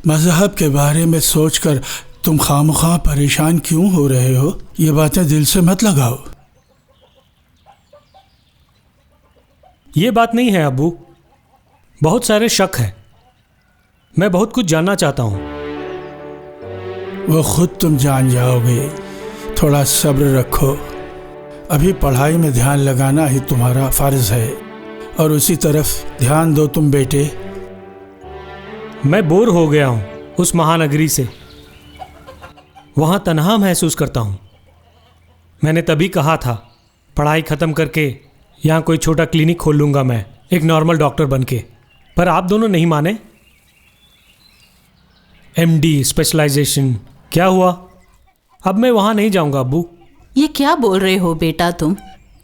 मज़हब के बारे में सोचकर तुम खामख्वाह परेशान क्यों हो रहे हो? ये बातें दिल से मत लगाओ। ये बात नहीं है अब्बू, बहुत सारे शक हैं। मैं बहुत कुछ जानना चाहता हूँ। वो खुद तुम जान जाओगे, थोड़ा सब्र रखो। अभी पढ़ाई में ध्यान लगाना ही तुम्हारा फ़र्ज़ है और उसी तरफ ध्यान दो तुम बेटे। मैं बोर हो गया हूँ उस महानगरी से, वहाँ तन्हा महसूस करता हूँ। मैंने तभी कहा था पढ़ाई ख़त्म करके यहाँ कोई छोटा क्लिनिक खोल लूँगा मैं, एक नॉर्मल डॉक्टर बन के। पर आप दोनों नहीं माने। MD स्पेशलाइजेशन, क्या हुआ? अब मैं वहाँ नहीं जाऊँगा अब्बू। ये क्या बोल रहे हो बेटा तुम?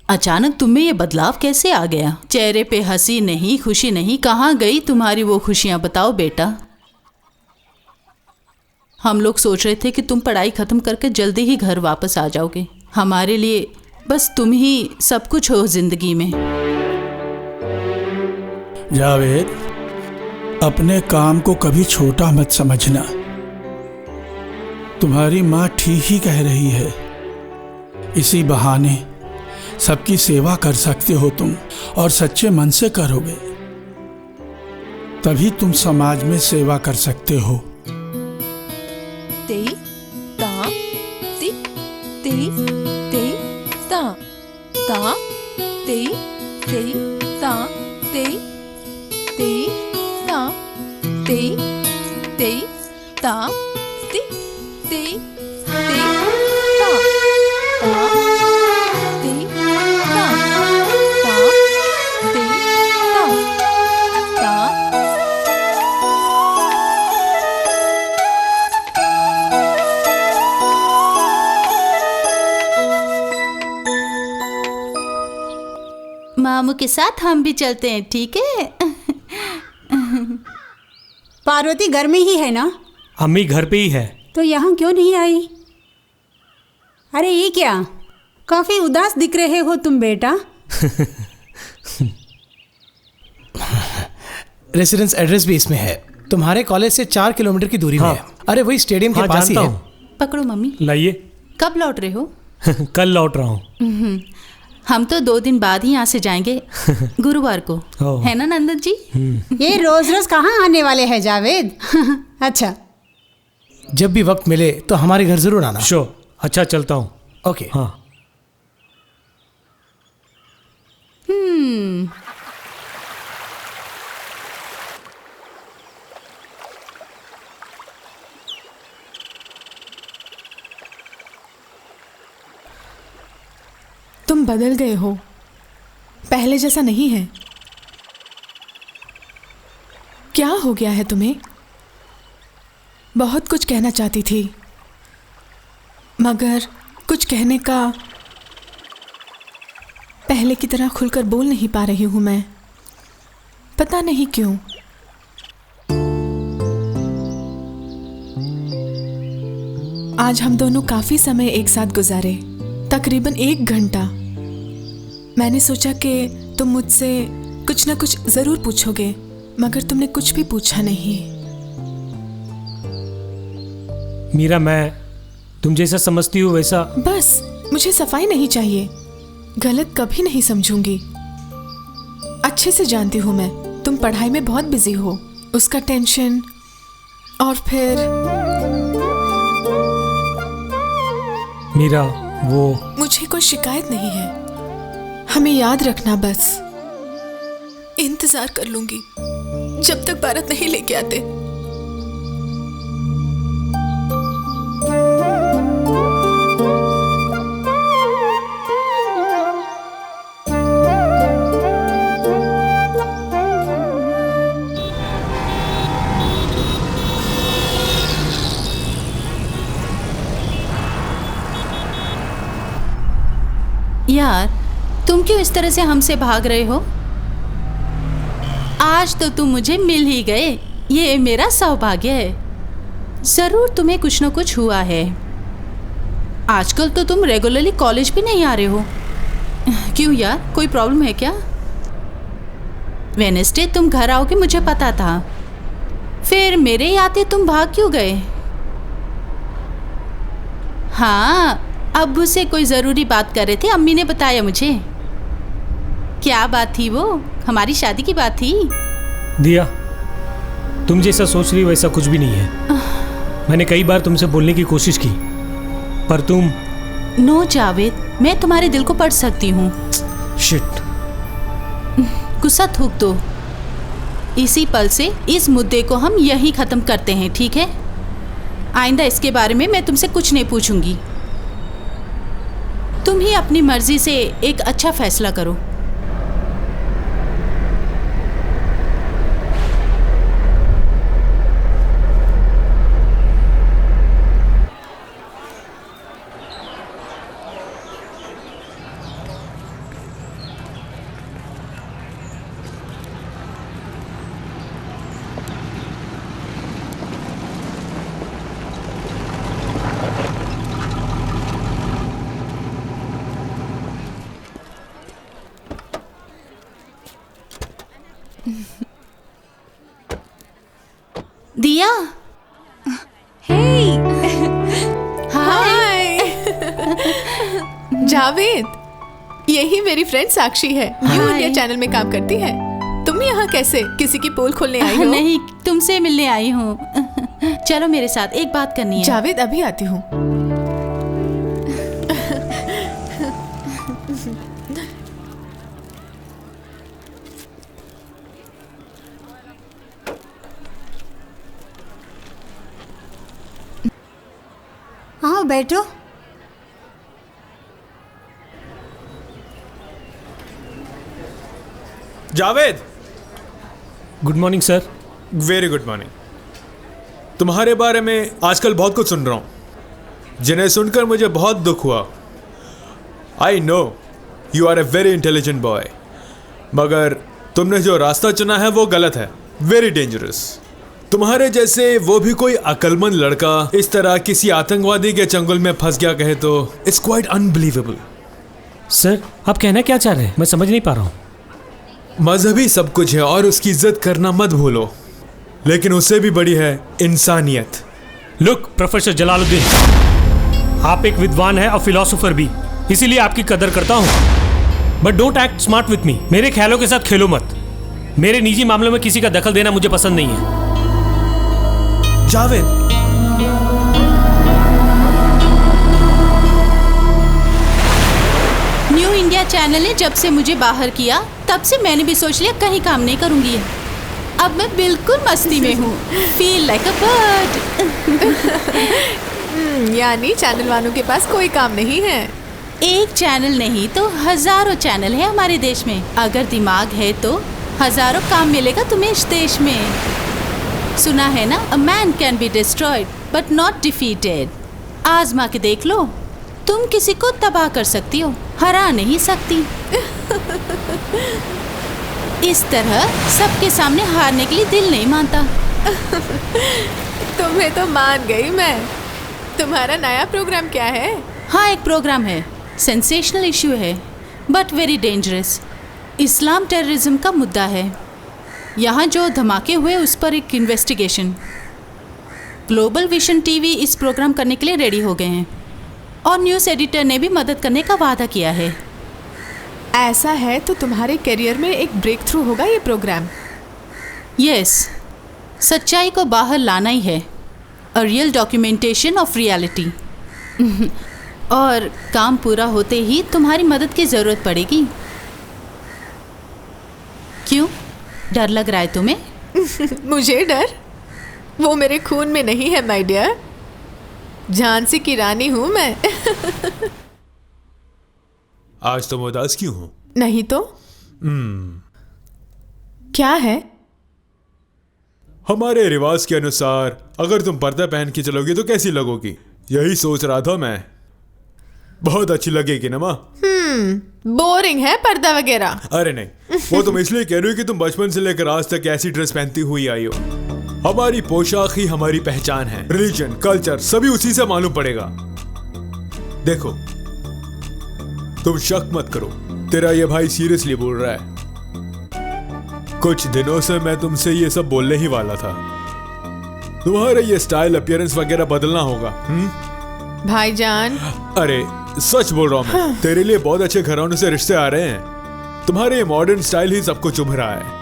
अचानक तुम में ये बदलाव कैसे आ गया? चेहरे पे हंसी नहीं, खुशी नहीं, कहाँ गई तुम्हारी वो खुशियाँ? बताओ बेटा। हम लोग सोच रहे थे कि तुम पढ़ाई ख़त्म करके जल्दी ही घर वापस आ जाओगे। हमारे लिए बस तुम ही सब कुछ हो ज़िंदगी में। जावेद, अपने काम को कभी छोटा मत समझना। तुम्हारी माँ ठीक ही कह रही है। इसी बहाने सबकी सेवा कर सकते हो तुम, और सच्चे मन से करोगे तभी तुम समाज में सेवा कर सकते हो। ते ता ति ते ते ता ता ते ते ता ते ते ता ते ते ता ति ते ते ता ता ते ता ता ते ता ता। मामू के साथ हम भी चलते हैं, ठीक है? पार्वती घर में ही है ना? अम्मी घर पे ही है। तो यहाँ क्यों नहीं आई? अरे ये क्या, काफी उदास दिख रहे हो तुम बेटा। रेसिडेंस एड्रेस भी इसमें है। तुम्हारे कॉलेज से 4 किलोमीटर की दूरी में है। अरे वही स्टेडियम के पास ही है। पकड़ो मम्मी। लाइए। कब लौट रहे हो? कल लौट रहा हूँ। हम तो 2 दिन बाद ही यहाँ से जाएंगे, गुरुवार को, है ना नंदन जी? ये रोज रोज कहाँ आने वाले हैं जावेद? अच्छा, जब भी वक्त मिले तो हमारे घर जरूर आना। श्योर। अच्छा, चलता हूँ। ओके। हाँ। तुम बदल गए हो, पहले जैसा नहीं है। क्या हो गया है तुम्हें? बहुत कुछ कहना चाहती थी, मगर कुछ कहने का पहले की तरह खुलकर बोल नहीं पा रही हूं मैं। पता नहीं क्यों। आज हम दोनों काफी समय एक साथ गुजारे, तकरीबन 1 घंटा। मैंने सोचा कि तुम मुझसे कुछ ना कुछ जरूर पूछोगे, मगर तुमने कुछ भी पूछा नहीं। मीरा, मैं तुम जैसा समझती हूँ वैसा। बस मुझे सफाई नहीं चाहिए, गलत कभी नहीं समझूंगी। अच्छे से जानती हूँ मैं, तुम पढ़ाई में बहुत बिजी हो, उसका टेंशन। और फिर मीरा, वो मुझे कोई शिकायत नहीं है। हमें याद रखना, बस इंतजार कर लूंगी जब तक भारत नहीं लेके आते। यार, तुम क्यों इस तरह से हमसे भाग रहे हो? आज तो तुम मुझे मिल ही गए, ये मेरा सौभाग्य है। जरूर तुम्हें कुछ न कुछ हुआ है। आजकल तो तुम रेगुलरली कॉलेज भी नहीं आ रहे हो। क्यों यार, कोई प्रॉब्लम है क्या? वेडनेसडे तुम घर आओगे मुझे पता था, फिर मेरे आते तुम भाग क्यों गए? हाँ, अब्बू से कोई ज़रूरी बात कर रहे थे, अम्मी ने बताया मुझे। क्या बात थी वो? हमारी शादी की बात थी। दिया, तुम जैसा सोच रही वैसा कुछ भी नहीं है। मैंने कई बार तुमसे बोलने की कोशिश की, पर तुम... नो जावेद, मैं तुम्हारे दिल को पढ़ सकती हूँ। शिट। गुस्सा थूक दो। इसी पल से इस मुद्दे को हम यहीं ख़त्म करते हैं, ठीक है? आइंदा इसके बारे में मैं तुमसे कुछ नहीं पूछूंगी। तुम ही अपनी मर्जी से एक अच्छा फैसला करो। दिया, हाय। जावेद, यही मेरी फ्रेंड साक्षी है, न्यू हाय। इंडिया चैनल में काम करती है। तुम यहाँ कैसे? किसी की पोल खोलने आई हो? नहीं, तुमसे मिलने आई हूँ। चलो मेरे साथ, एक बात करनी है। जावेद, अभी आती हूँ। हाँ बैठो। Javed, good morning sir. Very good morning. तुम्हारे बारे में आजकल बहुत कुछ सुन रहा हूँ, जिन्हें सुनकर मुझे बहुत दुख हुआ। I know you are a very intelligent boy, मगर तुमने जो रास्ता चुना है वो गलत है, वेरी डेंजरस। तुम्हारे जैसे वो भी कोई अक्लमंद लड़का इस तरह किसी आतंकवादी के चंगुल में फंस गया कहे तो इट्स क्वाइट अनबिलीवेबल। सर, आप कहना क्या चाह रहे हैं? मैं समझ नहीं पा रहा हूँ। मजहबी सब कुछ है और उसकी इज्जत करना मत भूलो, लेकिन उससे भी बड़ी है इंसानियत। लुक प्रोफेसर जलालुद्दीन, आप एक विद्वान हैं और फिलोसोफर भी, इसीलिए आपकी कदर करता हूँ। But don't act smart with me. मेरे ख्यालों के साथ खेलो मत। मेरे निजी मामलों में किसी का दखल देना मुझे पसंद नहीं है। जावेद, न्यू इंडिया चैनल ने जब से मुझे बाहर किया, तब से मैंने भी सोच लिया कहीं काम नहीं करूंगी। अब मैं बिल्कुल मस्ती में हूँ। Feel like a bird. यानी चैनल वालों के पास कोई काम नहीं है। एक चैनल नहीं तो हजारों चैनल है हमारे देश में। अगर दिमाग है तो हजारों काम मिलेगा तुम्हें इस देश में। सुना है ना, a man can be destroyed but not defeated. आजमा के देख लो, तुम किसी को तबाह कर सकती हो, हरा नहीं सकती। इस तरह सबके सामने हारने के लिए दिल नहीं मानता। तुम्हें तो मान गई मैं। तुम्हारा नया प्रोग्राम क्या है? हाँ, एक प्रोग्राम है, सेंसेशनल इश्यू है but very dangerous. Islam terrorism का मुद्दा है। यहाँ जो धमाके हुए उस पर एक इन्वेस्टिगेशन। ग्लोबल विजन टीवी इस प्रोग्राम करने के लिए रेडी हो गए हैं और न्यूज़ एडिटर ने भी मदद करने का वादा किया है। ऐसा है तो तुम्हारे करियर में एक ब्रेक थ्रू होगा ये प्रोग्राम। यस, सच्चाई को बाहर लाना ही है, a real documentation of reality. और काम पूरा होते ही तुम्हारी मदद की ज़रूरत पड़ेगी। क्यों, डर लग रहा है तुम्हें? मुझे डर? वो मेरे खून में नहीं है माय डियर। झांसी की रानी हूँ मैं। आज तुम उदास क्यों हो? नहीं तो क्या है? हमारे रिवाज के अनुसार अगर तुम पर्दा पहन के चलोगी तो कैसी लगोगी? यही सोच रहा था मैं। बहुत अच्छी लगेगी ना माँ? बोरिंग है पर्दा वगैरह। अरे नहीं, वो तुम इसलिए कह रही हो कि तुम बचपन से लेकर आज तक ऐसी ड्रेस पहनती हुई आई हो। हमारी पोशाक ही हमारी पहचान है। रिलीजन, कल्चर सभी उसी से मालूम पड़ेगा। देखो, तुम शक मत करो, तेरा ये भाई सीरियसली बोल रहा है। कुछ दिनों से मैं तुमसे ये सब बोलने ही वाला था, तुम्हारे ये स्टाइल अपीयरेंस वगैरह बदलना होगा। भाईजान, अरे सच बोल रहा हूँ मैं, तेरे लिए बहुत अच्छे घरानों से रिश्ते आ रहे हैं। तुम्हारे ये मॉडर्न स्टाइल ही सबको चुभ रहा है।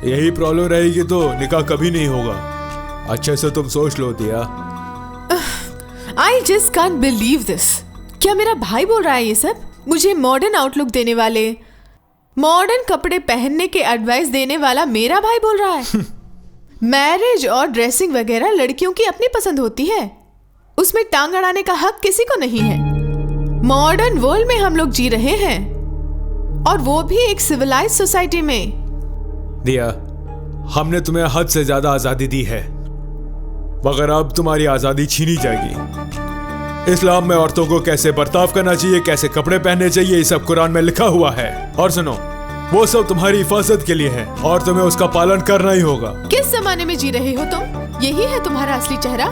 यही प्रॉब्लम रहेगी तो निकाह कभी नहीं होगा। अच्छे से तुम सोच लो दिया। I just can't believe this. क्या मेरा भाई बोल रहा है ये सब? मुझे मॉडर्न आउटलुक देने वाले, मॉडर्न कपड़े पहनने के एडवाइस देने वाला मेरा भाई बोल रहा है। मैरिज और ड्रेसिंग वगैरह लड़कियों की अपनी पसंद होती है, उसमें टांग अड़ाने का हक किसी को नहीं है। मॉडर्न वर्ल्ड में हम लोग जी रहे हैं, और वो भी एक सिविलाइज्ड सोसाइटी में। दिया, हमने तुम्हें हद से ज्यादा आजादी दी है, मगर अब तुम्हारी आजादी छीनी जाएगी। इस्लाम में औरतों को कैसे बर्ताव करना चाहिए, कैसे कपड़े पहनने चाहिए, ये सब कुरान में लिखा हुआ है। और सुनो, वो सब तुम्हारी हिफाजत के लिए है और तुम्हें उसका पालन करना ही होगा। किस जमाने में जी रहे हो तुम? यही है तुम्हारा असली चेहरा?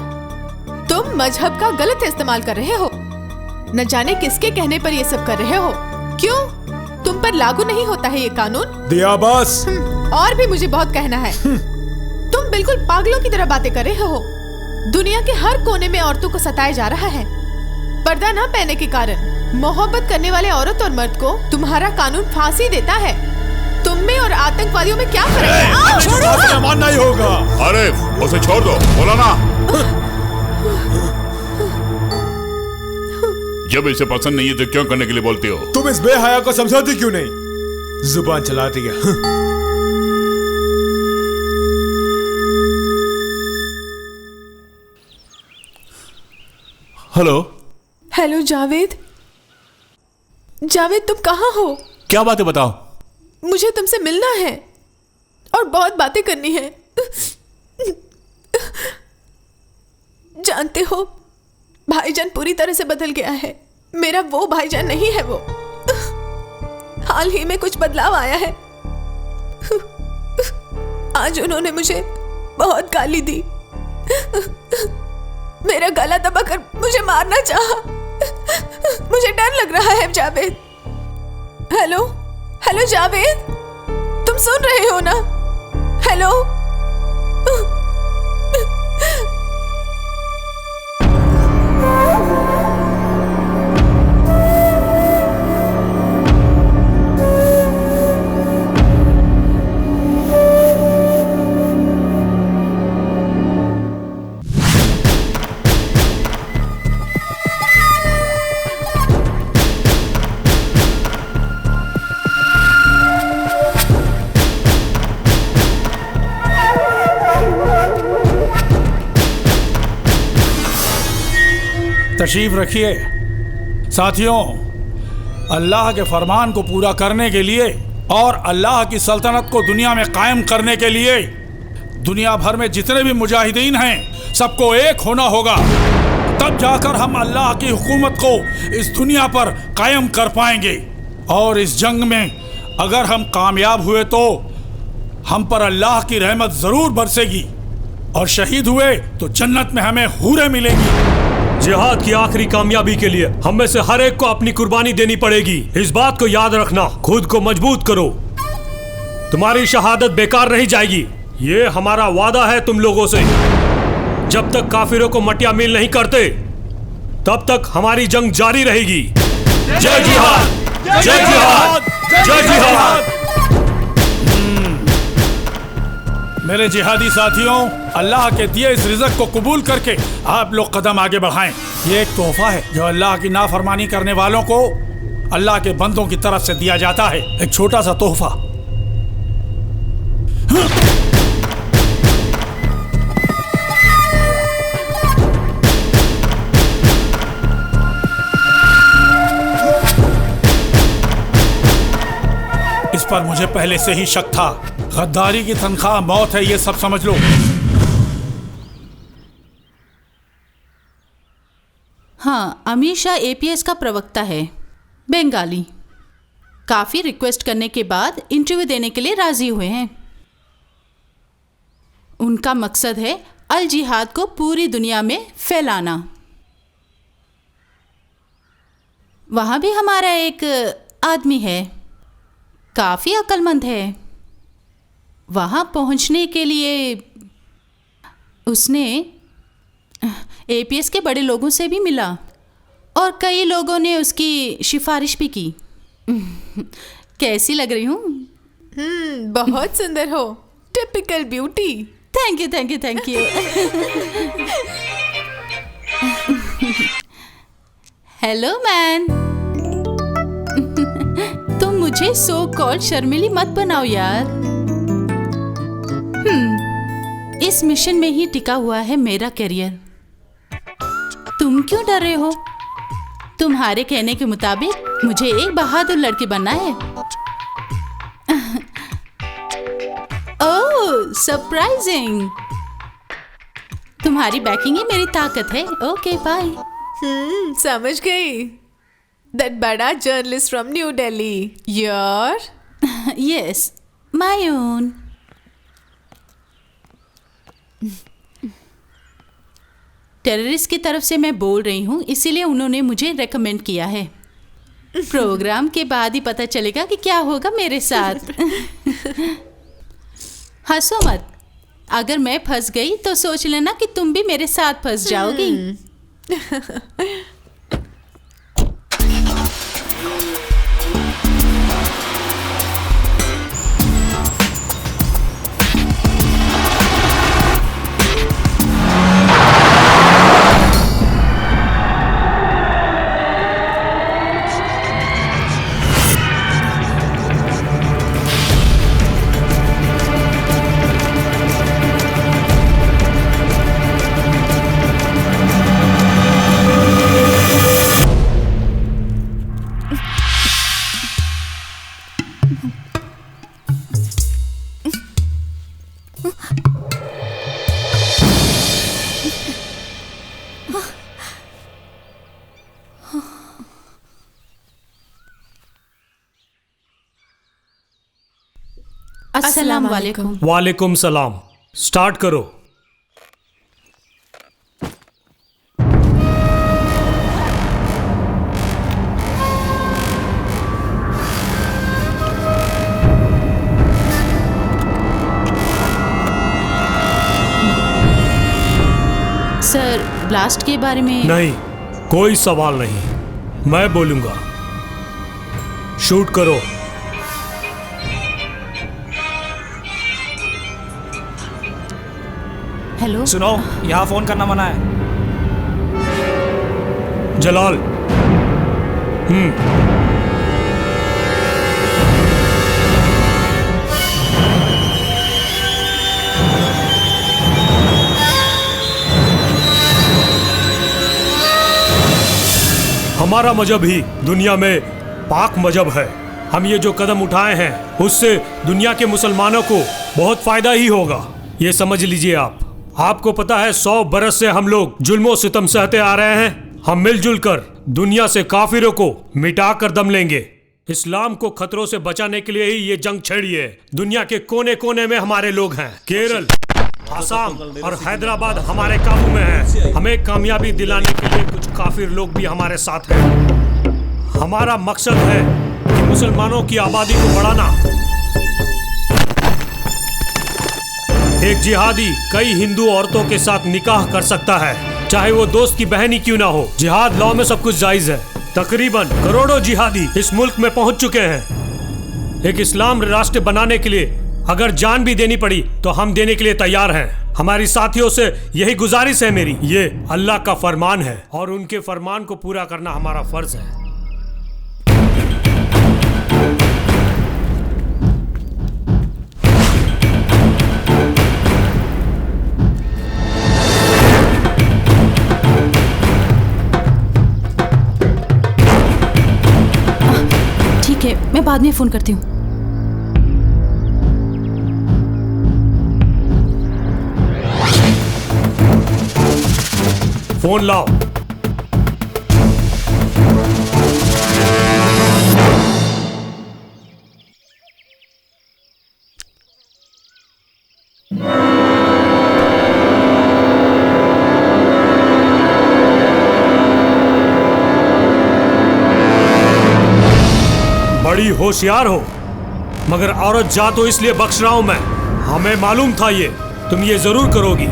तुम मजहब का गलत इस्तेमाल कर रहे हो, न जाने किसके कहने पर ये सब कर रहे हो। क्यों? तुम पर लागू नहीं होता है ये कानून? दिया बस। और भी मुझे बहुत कहना है। तुम बिल्कुल पागलों की तरह बातें कर रहे हो। दुनिया के हर कोने में औरतों को सताया जा रहा है पर्दा न पहनने के कारण। मोहब्बत करने वाले औरत और मर्द को तुम्हारा कानून फांसी देता है। तुम में और आतंकवादियों में क्या फर्क है? छोड़ो, मानना ही होगा। अरे उसे छोड़ दो, बोला ना। जब इसे पसंद नहीं है तो क्यों करने के लिए बोलती हो? तुम इस बेहया को समझाती क्यों नहीं? जुबान चलाती है। हेलो। हेलो जावेद। जावेद, तुम कहाँ हो? क्या बात है बताओ। मुझे तुमसे मिलना है और बहुत बातें करनी है। जानते हो, भाईजान पूरी तरह से बदल गया है। मेरा वो भाईजान नहीं है वो। हाल ही में कुछ बदलाव आया है। आज उन्होंने मुझे बहुत गाली दी, मेरा गला दबाकर मुझे मारना चाहा। मुझे डर लग रहा है जावेद। हेलो हेलो जावेद, तुम सुन रहे हो ना? हेलो। तशरीफ रखिए। साथियों, अल्लाह के फरमान को पूरा करने के लिए और अल्लाह की सल्तनत को दुनिया में कायम करने के लिए दुनिया भर में जितने भी मुजाहिदीन हैं, सबको एक होना होगा। तब जाकर हम अल्लाह की हुकूमत को इस दुनिया पर कायम कर पाएंगे। और इस जंग में अगर हम कामयाब हुए तो हम पर अल्लाह की रहमत ज़रूर बरसेगी, और शहीद हुए तो जन्नत में हमें हूरें मिलेंगी। जिहाद की आखिरी कामयाबी के लिए हम में से हर एक को अपनी कुर्बानी देनी पड़ेगी। इस बात को याद रखना, खुद को मजबूत करो। तुम्हारी शहादत बेकार नहीं जाएगी, ये हमारा वादा है तुम लोगों से। जब तक काफिरों को मटिया मील नहीं करते, तब तक हमारी जंग जारी रहेगी। जय जिहाद, जय जिहाद, जय जिहाद। मेरे जिहादी साथियों, अल्लाह के दिए इस रिज़्क़ को कबूल करके आप लोग कदम आगे बढ़ाएं। ये एक तोहफा है जो अल्लाह की नाफरमानी करने वालों को अल्लाह के बंदों की तरफ से दिया जाता है। एक छोटा सा तोहफा। इस पर मुझे पहले से ही शक था। गद्दारी की तनख्वाह मौत है, ये सब समझ लो। हाँ, अमीर शाह APS का प्रवक्ता है, बंगाली। काफ़ी रिक्वेस्ट करने के बाद इंटरव्यू देने के लिए राज़ी हुए हैं। उनका मकसद है अल जिहाद को पूरी दुनिया में फैलाना। वहाँ भी हमारा एक आदमी है, काफ़ी अक्लमंद है। वहाँ पहुँचने के लिए उसने एपीएस के बड़े लोगों से भी मिला और कई लोगों ने उसकी सिफारिश भी की। कैसी लग रही हूँ? बहुत सुंदर हो, typical beauty. Thank you thank you thank you. Hello man. तुम मुझे सो कॉल्ड शर्मिली मत बनाओ यार। इस मिशन में ही टिका हुआ है मेरा करियर। तुम क्यों डर रहे हो? तुम्हारे कहने के मुताबिक मुझे एक बहादुर लड़की बनना है। ओह सरप्राइजिंग। तुम्हारी बैकिंग ही मेरी ताकत है। Okay bye. समझ गई। दैट बड़ा journalist from New Delhi, your? Yes, my own. Terrorist की तरफ से मैं बोल रही हूँ, इसीलिए उन्होंने मुझे रेकमेंड किया है। प्रोग्राम के बाद ही पता चलेगा कि क्या होगा मेरे साथ। हंसो मत। अगर मैं फंस गई तो सोच लेना कि तुम भी मेरे साथ फंस जाओगी। अस्सलाम वालेकुम। वालेकुम सलाम। स्टार्ट करो। सर, ब्लास्ट के बारे में नहीं, कोई सवाल नहीं, मैं बोलूंगा। शूट करो। हेलो, सुनो, यहाँ फोन करना मना है। जलाल। हमारा मजहब ही दुनिया में पाक मजहब है। हम ये जो कदम उठाए हैं उससे दुनिया के मुसलमानों को बहुत फायदा ही होगा, ये समझ लीजिए आप। आपको पता है 100 बरस से हम लोग जुल्मों सितम सहते आ रहे हैं। हम मिलजुल कर दुनिया से काफिरों को मिटा कर दम लेंगे। इस्लाम को खतरों से बचाने के लिए ही ये जंग छेड़ी है। दुनिया के कोने कोने में हमारे लोग हैं। केरल, आसाम और हैदराबाद हमारे काबू में है। हमें कामयाबी दिलाने के लिए कुछ काफिर लोग भी हमारे साथ हैं। हमारा मकसद है कि मुसलमानों की आबादी को बढ़ाना। एक जिहादी कई हिंदू औरतों के साथ निकाह कर सकता है, चाहे वो दोस्त की बहन ही क्यों ना हो। जिहाद लॉ में सब कुछ जायज है। तकरीबन करोड़ों जिहादी इस मुल्क में पहुंच चुके हैं। एक इस्लाम राष्ट्र बनाने के लिए अगर जान भी देनी पड़ी तो हम देने के लिए तैयार हैं। हमारी साथियों से यही गुजारिश है मेरी। ये अल्लाह का फरमान है और उनके फरमान को पूरा करना हमारा फर्ज है। ठीक है, मैं बाद में फोन करती हूँ। फोन लाओ। बड़ी होशियार हो, मगर औरत जा तो इसलिए बख्श रहा हूं मैं। हमें मालूम था ये तुम ये जरूर करोगी।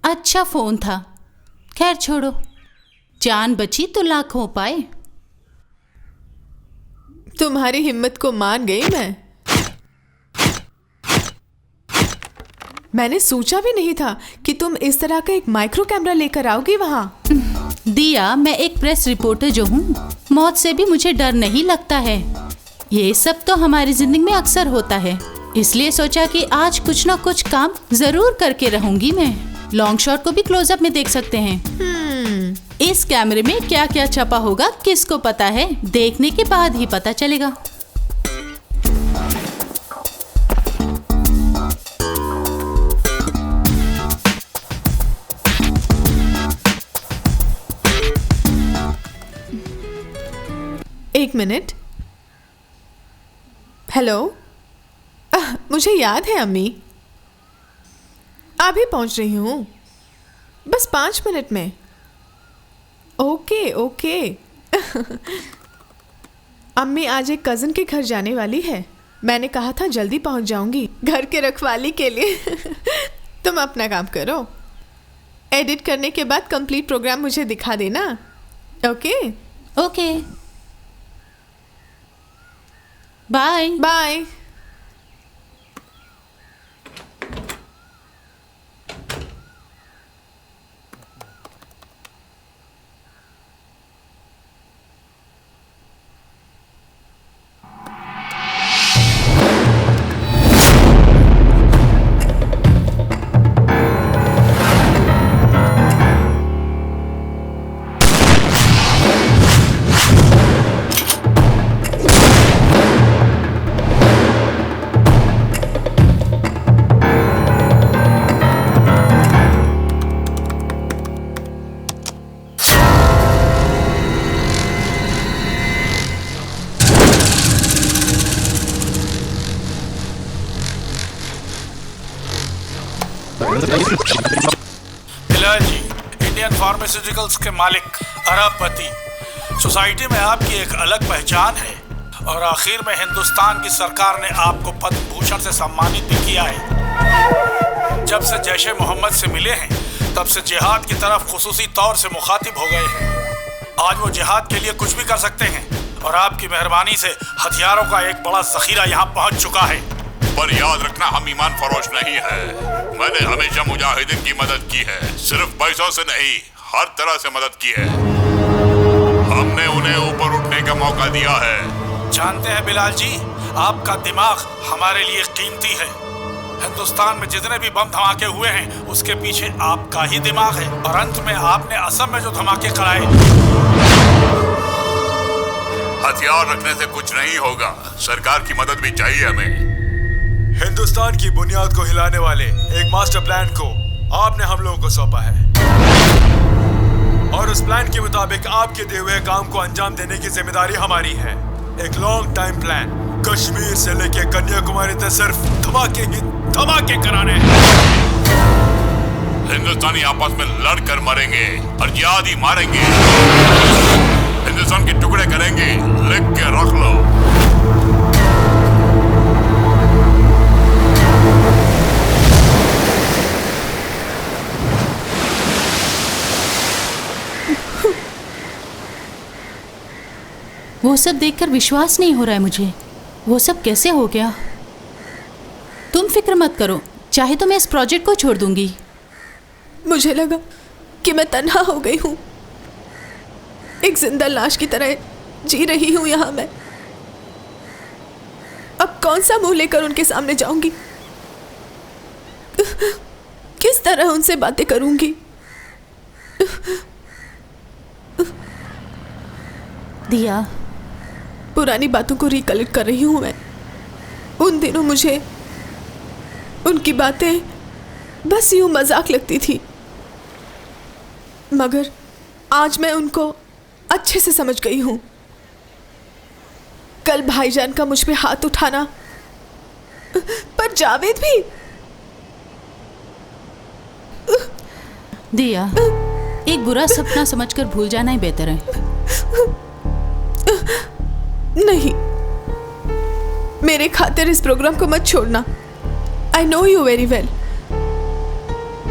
अच्छा फोन था। खैर छोड़ो, जान बची तो लाखों पाए। तुम्हारी हिम्मत को मान गई मैंने सोचा भी नहीं था कि तुम इस तरह का एक माइक्रो कैमरा लेकर आओगी वहां। दिया, मैं एक प्रेस रिपोर्टर जो हूँ, मौत से भी मुझे डर नहीं लगता है। ये सब तो हमारी जिंदगी में अक्सर होता है, इसलिए सोचा कि आज कुछ ना कुछ काम जरूर करके रहूंगी मैं। लॉन्ग शॉट को भी क्लोजअप में देख सकते हैं। इस कैमरे में क्या क्या छपा होगा किसको पता है, देखने के बाद ही पता चलेगा। एक मिनट। हेलो, मुझे याद है अम्मी, अभी पहुंच रही हूँ, बस 5 मिनट में। Okay okay. अम्मी आज एक कज़न के घर जाने वाली है, मैंने कहा था जल्दी पहुंच जाऊंगी घर के रखवाली के लिए। तुम अपना काम करो, एडिट करने के बाद कंप्लीट प्रोग्राम मुझे दिखा देना। Okay okay, bye bye. Bilal ji, Indian pharmaceuticals के मालिक, अरबपति। सोसाइटी में आपकी एक अलग पहचान है और आखिर में हिंदुस्तान की सरकार ने आपको पद्म भूषण से सम्मानित भी किया है। जब से जैश ए मोहम्मद से मिले हैं तब से जिहाद की तरफ खुसूसी तौर से मुखातिब हो गए हैं। आज वो जिहाद के लिए कुछ भी कर सकते हैं और आपकी मेहरबानी से हथियारों का एक बड़ा जखीरा यहाँ पहुँच चुका है। पर याद रखना, हम ईमान फरोश नहीं है। मैंने हमेशा मुजाहिदीन की मदद की है, सिर्फ पैसों से नहीं, हर तरह से मदद की है। हमने उन्हें ऊपर उठने का मौका दिया है। जानते हैं बिलाल जी, आपका दिमाग हमारे लिए कीमती है। हिंदुस्तान में जितने भी बम धमाके हुए हैं उसके पीछे आपका ही दिमाग है और अंत में आपने असम में जो धमाके कराए। हथियार रखने से कुछ नहीं होगा, सरकार की मदद भी चाहिए हमें। हिंदुस्तान की बुनियाद को हिलाने वाले एक मास्टर प्लान को आपने हम लोगों को सौंपा है और उस प्लान के मुताबिक आपके दिए हुए काम को अंजाम देने की जिम्मेदारी हमारी है। एक लॉन्ग टाइम प्लान, कश्मीर से लेके कन्याकुमारी तक सिर्फ धमाके ही धमाके कराने हैं। हिंदुस्तानी आपस में लड़कर मरेंगे और जिहाद ही मारेंगे। हिंदुस्तान के टुकड़े करेंगे, लिख के रख लो। वो सब देखकर विश्वास नहीं हो रहा है मुझे। वो सब कैसे हो गया? तुम फिक्र मत करो, चाहे तो मैं इस प्रोजेक्ट को छोड़ दूंगी। मुझे लगा कि मैं तन्हा हो गई हूँ, एक जिंदा लाश की तरह जी रही हूँ यहाँ मैं। अब कौन सा मुंह लेकर उनके सामने जाऊंगी? किस तरह उनसे बातें करूंगी? दिया, पुरानी बातों को रिकलेक्ट कर रही हूँ मैं। उन दिनों मुझे उनकी बातें बस यूं मजाक लगती थी, मगर आज मैं उनको अच्छे से समझ गई हूँ। कल भाईजान का मुझ पे हाथ उठाना, पर जावेद भी। दिया, एक बुरा सपना समझकर भूल जाना ही बेहतर है। नहीं, मेरे खातिर इस प्रोग्राम को मत छोड़ना। आई know you very well.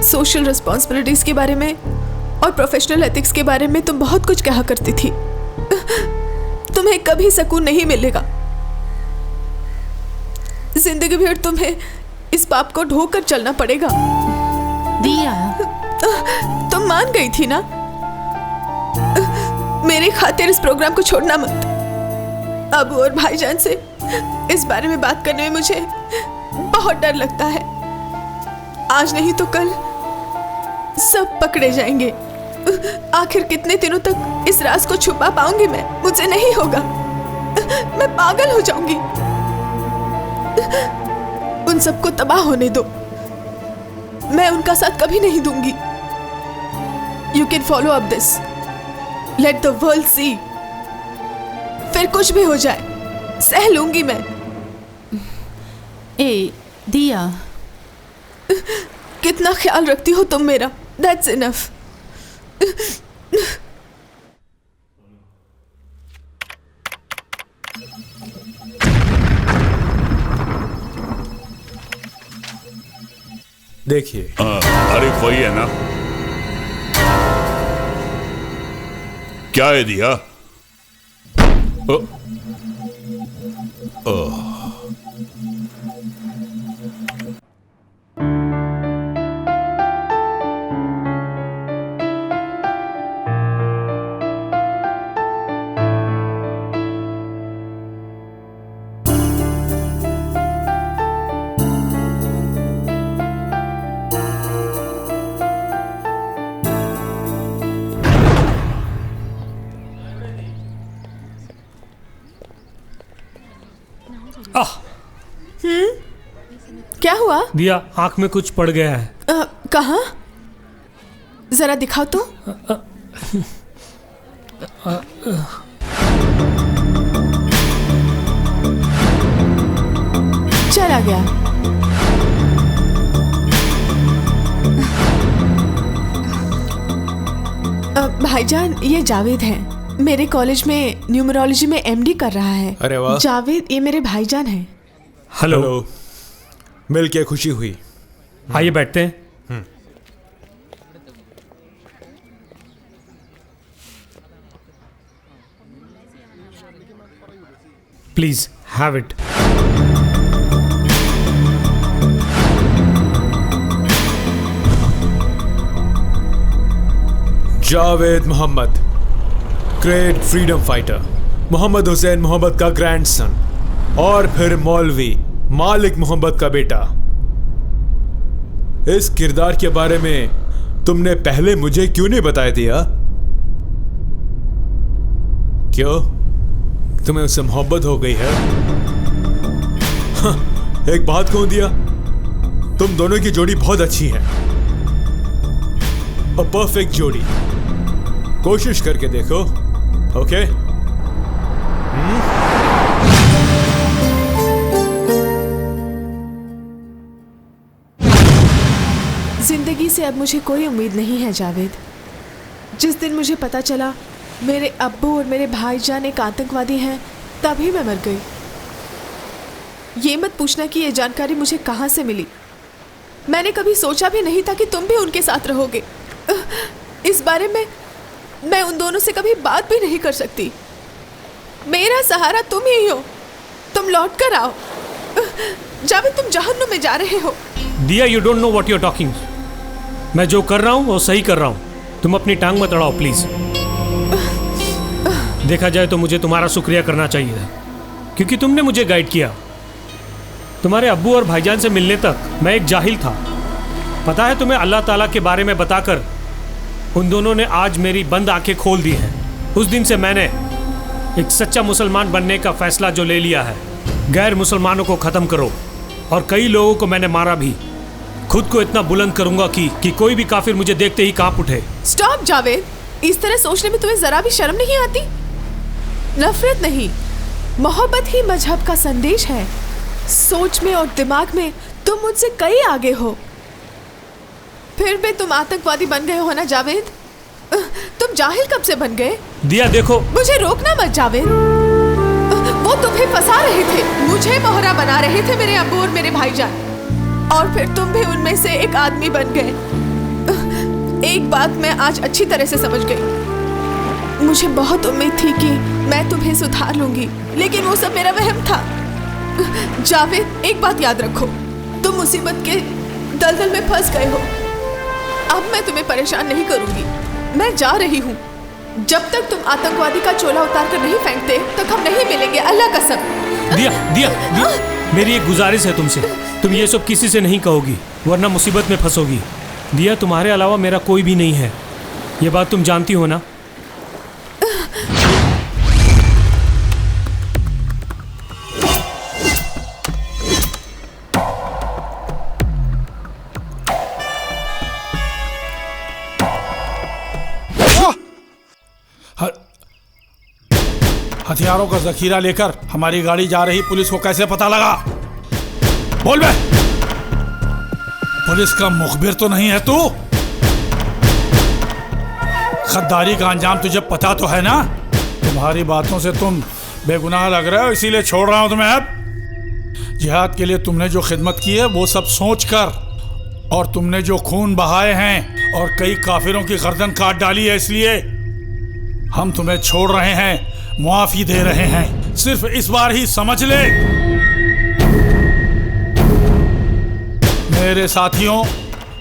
Social responsibilities के बारे में और प्रोफेशनल एथिक्स के बारे में तुम बहुत कुछ कहा करती थी। तुम्हें कभी सुकून नहीं मिलेगा। जिंदगी भर तुम्हें इस पाप को ढोकर चलना पड़ेगा। दिया, तुम मान गई थी ना? मेरे खातिर इस प्रोग्राम को छोड़ना मत। अबू और भाईजान से इस बारे में बात करने में मुझे बहुत डर लगता है। आज नहीं तो कल सब पकड़े जाएंगे। आखिर कितने दिनों तक इस राज को छुपा पाऊंगी मैं? मुझे नहीं होगा, मैं पागल हो जाऊंगी। उन सबको तबाह होने दो, मैं उनका साथ कभी नहीं दूंगी। You can follow up this, let the world see. फिर कुछ भी हो जाए सह लूंगी मैं। ए दिया, कितना ख्याल रखती हो तुम मेरा, दैट्स इनफ। देखिए, आरिफ वही है ना? क्या है दिया? क्या हुआ? दिया, आंख में कुछ पड़ गया है। कहाँ? जरा दिखाओ तो। चला गया। भाईजान, ये जावेद है, मेरे कॉलेज में न्यूमरोलॉजी में एमडी कर रहा है। अरे वाह। जावेद, ये मेरे भाईजान हैं। हेलो। मिल के खुशी हुई। आइए बैठते हैं। Please have it. Javed Mohammad, great freedom fighter, Mohammad Hussain Mohammad का ग्रैंडसन, और फिर मौलवी मालिक मोहम्मद का बेटा। इस किरदार के बारे में तुमने पहले मुझे क्यों नहीं बताया दिया? क्यों, तुम्हें उससे मोहब्बत हो गई है? हाँ, एक बात कहूं दिया, तुम दोनों की जोड़ी बहुत अच्छी है, अ परफेक्ट जोड़ी। कोशिश करके देखो, ओके? जिंदगी से अब मुझे कोई उम्मीद नहीं है जावेद। जिस दिन मुझे पता चला मेरे अब्बू और मेरे भाईजान एक आतंकवादी हैं, तभी मैं मर गई। ये मत पूछना कि ये जानकारी मुझे कहाँ से मिली। मैंने कभी सोचा भी नहीं था कि तुम भी उनके साथ रहोगे। इस बारे में मैं उन दोनों से कभी बात भी नहीं कर सकती। मेरा सहारा तुम ही हो, तुम लौट कर आओ। जावेद, तुम जहन्नुम में जा रहे हो। दिया, you don't know what you are talking. मैं जो कर रहा हूँ वो सही कर रहा हूँ। तुम अपनी टांग मत अड़ाओ प्लीज। देखा जाए तो मुझे तुम्हारा शुक्रिया करना चाहिए था, क्योंकि तुमने मुझे गाइड किया। तुम्हारे अब्बू और भाईजान से मिलने तक मैं एक जाहिल था। पता है तुम्हें, अल्लाह ताला के बारे में बताकर उन दोनों ने आज मेरी बंद आंखें खोल दी हैं। उस दिन से मैंने एक सच्चा मुसलमान बनने का फैसला जो ले लिया है। गैर मुसलमानों को ख़त्म करो, और कई लोगों को मैंने मारा भी। खुद को इतना बुलंद करूंगा कि कोई भी काफिर मुझे देखते ही कांप उठे। स्टॉप जावेद, इस तरह सोचने में तुम्हें जरा भी शर्म नहीं आती? नफरत नहीं, मोहब्बत ही मजहब का संदेश है। सोच में और दिमाग में तुम मुझसे कई आगे हो, फिर भी तुम आतंकवादी बन गए हो ना जावेद? तुम जाहिल कब से बन गए? दिया देखो, मुझे रोकना मत जावेद। वो तुम्हें फंसा रहे थे, मुझे मोहरा बना रहे थे, मेरे अब्बू और मेरे भाईजान। और फिर तुम भी उनमें से एक आदमी बन गए। एक बात मैं आज अच्छी तरह से समझ गई। मुझे बहुत उम्मीद थी कि मैं तुम्हें सुधार लूंगी, लेकिन वो सब मेरा वहम था। जावेद, एक बात याद रखो, तुम मुसीबत के दलदल में फंस गए हो। अब मैं तुम्हें परेशान नहीं करूंगी, मैं जा रही हूँ। जब तक तुम आतंकवादी का चोला उतार कर नहीं फेंकते तक हम नहीं मिलेंगे, अल्लाह कसम। दिया, मेरी एक गुजारिश है तुमसे, तुम ये सब किसी से नहीं कहोगी, वरना मुसीबत में फंसोगी। दिया, तुम्हारे अलावा मेरा कोई भी नहीं है, ये बात तुम जानती हो ना? हथियारों का जखीरा लेकर हमारी गाड़ी जा रही, पुलिस को कैसे पता लगा? बोल बे, पुलिस का मुखबिर तो नहीं है तू? खद्दारी का अंजाम तुझे पता तो है ना? तुम्हारी बातों से तुम बेगुनाह लग रहे हो, इसीलिए छोड़ रहा हूं तुम्हें। अब जिहाद के लिए तुमने जो खिदमत की है वो सब सोच कर, और तुमने जो खून बहाए हैं और कई काफिरों की गर्दन काट डाली है, इसलिए हम तुम्हें छोड़ रहे हैं, मुआफी दे रहे हैं। सिर्फ इस बार ही समझ ले मेरे साथियों,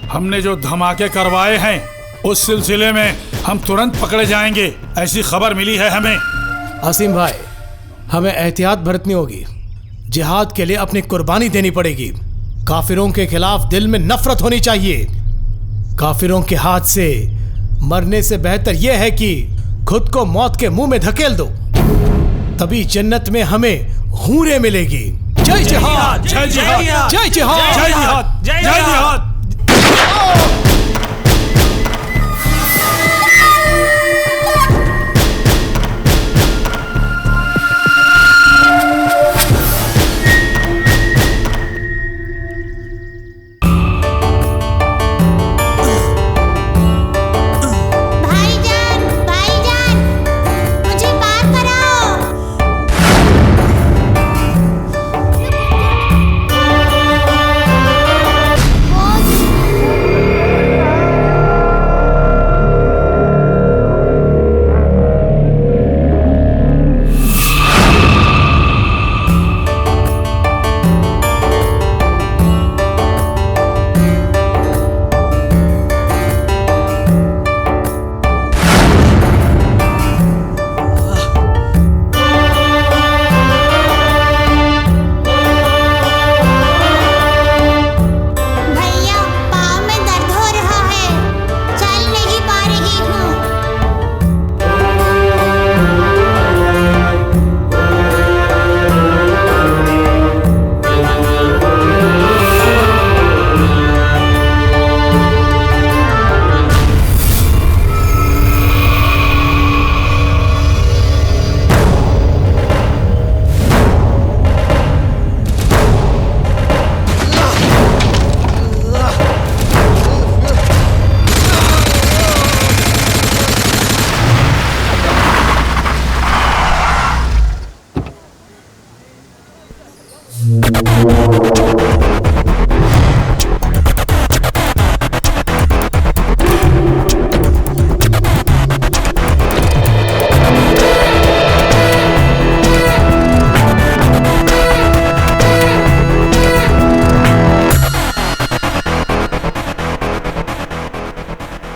हमने जो धमाके करवाए हैं उस सिलसिले में हम तुरंत पकड़े जाएंगे, ऐसी खबर मिली है हमें। आसिम भाई, हमें एहतियात बरतनी होगी, जिहाद के लिए अपनी कुर्बानी देनी पड़ेगी। काफिरों के खिलाफ दिल में नफरत होनी चाहिए। काफिरों के हाथ से मरने से बेहतर यह है कि खुद को मौत के मुंह में धकेल दो, तभी जन्नत में हमें हूरें मिलेगी। जय जिहाद, जय जिहाद, जय जिहाद, जय जिहाद, जय जिहाद।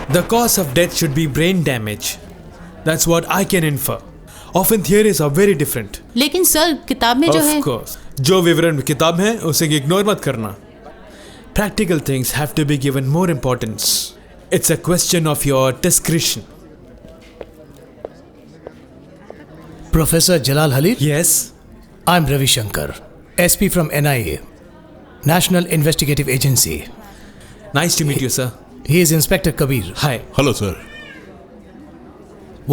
The cause of death should be brain damage. That's what I can infer. Often theories are very different. लेकिन सर किताब में जो है, Of course. जो विवरण किताब है उसे इग्नोर मत करना. Practical things have to be given more importance. It's a question of your discretion. Professor Jalal Halil? Yes. I'm Ravi Shankar, SP from NIA, National Investigative Agency. Nice to meet you, sir. He is Inspector Kabir. Hi. Hello sir.